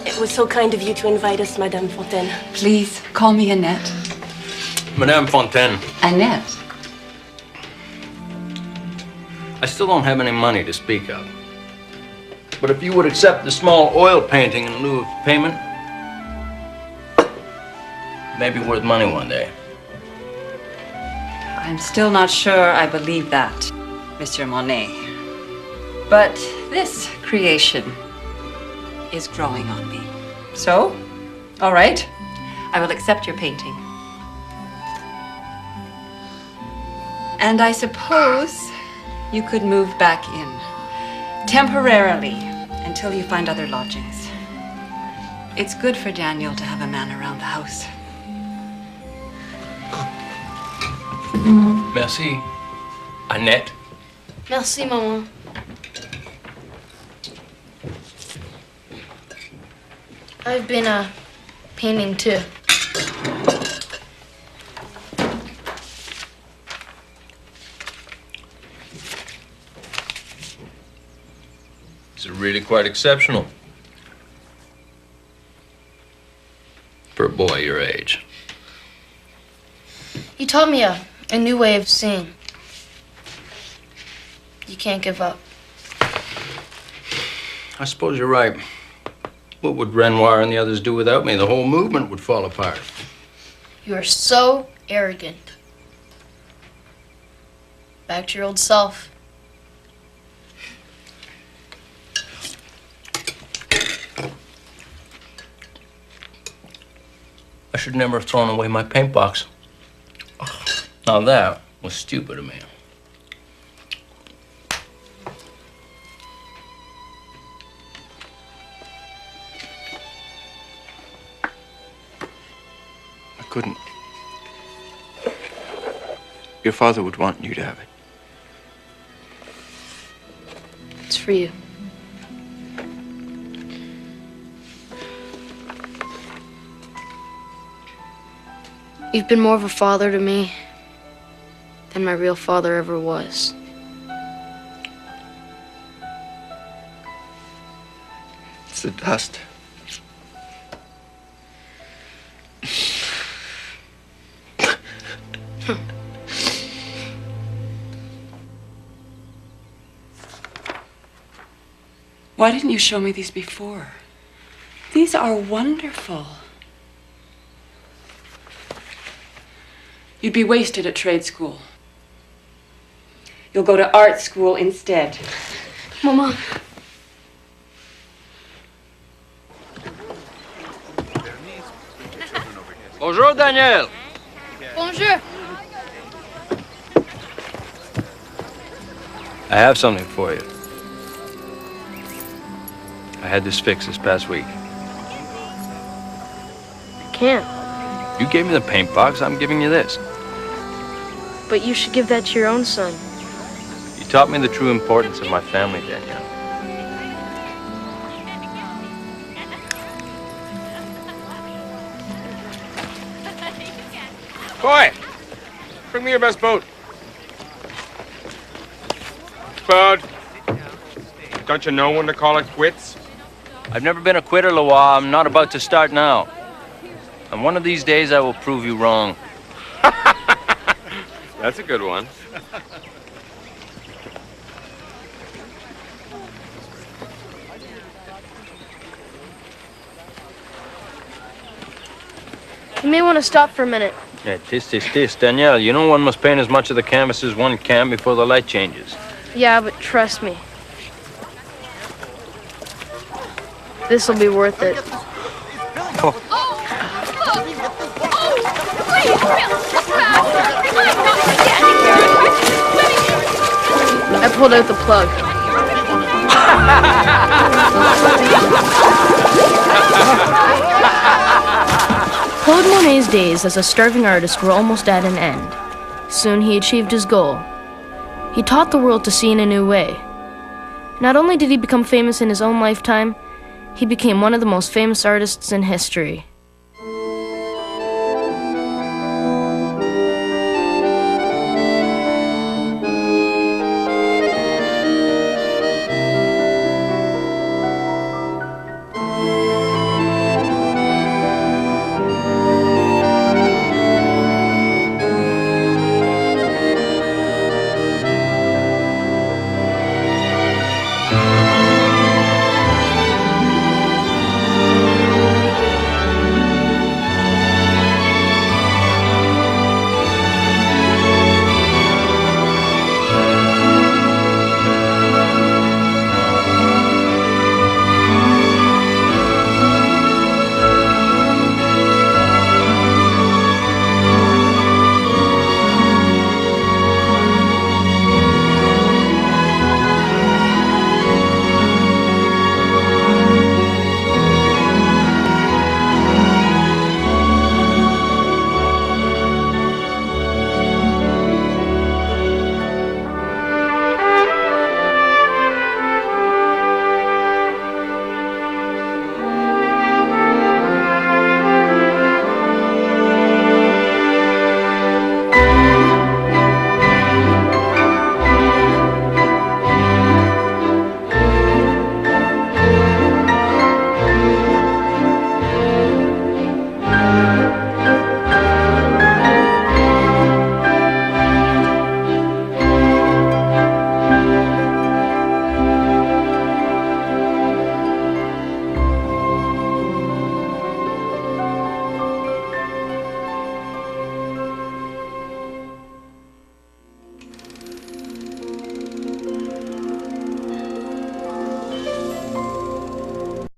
It was so kind of you to invite us, Madame Fontaine. Please, call me Annette. Madame Fontaine, Annette? I still don't have any money to speak of. But if you would accept the small oil painting in lieu of payment, it may be worth money one day. I'm still not sure I believe that, Monsieur Monet. But this creation is growing on me. So, all right, I will accept your painting. And I suppose you could move back in, temporarily, until you find other lodgings. It's good for Daniel to have a man around the house. Merci, Annette. Merci, Maman. I've been, painting too. It's really quite exceptional. For a boy your age. You taught me a new way of seeing. You can't give up. I suppose you're right. What would Renoir and the others do without me? The whole movement would fall apart. You are so arrogant. Back to your old self. I should never have thrown away my paint box. Now that was stupid of me. I couldn't. Your father would want you to have it. It's for you. You've been more of a father to me than my real father ever was. It's the dust. Why didn't you show me these before? These are wonderful. You'd be wasted at trade school. You'll go to art school instead. Mama. Bonjour, Daniel. Bonjour. I have something for you. I had this fixed this past week. I can't. You gave me the paint box, I'm giving you this. But you should give that to your own son. You taught me the true importance of my family, Danielle. Boy, bring me your best boat. Bud, don't you know when to call it quits? I've never been a quitter, Loa. I'm not about to start now. And one of these days I will prove you wrong. That's a good one. You may want to stop for a minute. Yeah, tis. Danielle, you know one must paint as much of the canvas as one can before the light changes. Yeah, but trust me. This'll be worth it. I pulled out the plug. Claude Monet's days as a starving artist were almost at an end. Soon he achieved his goal. He taught the world to see in a new way. Not only did he become famous in his own lifetime, he became one of the most famous artists in history.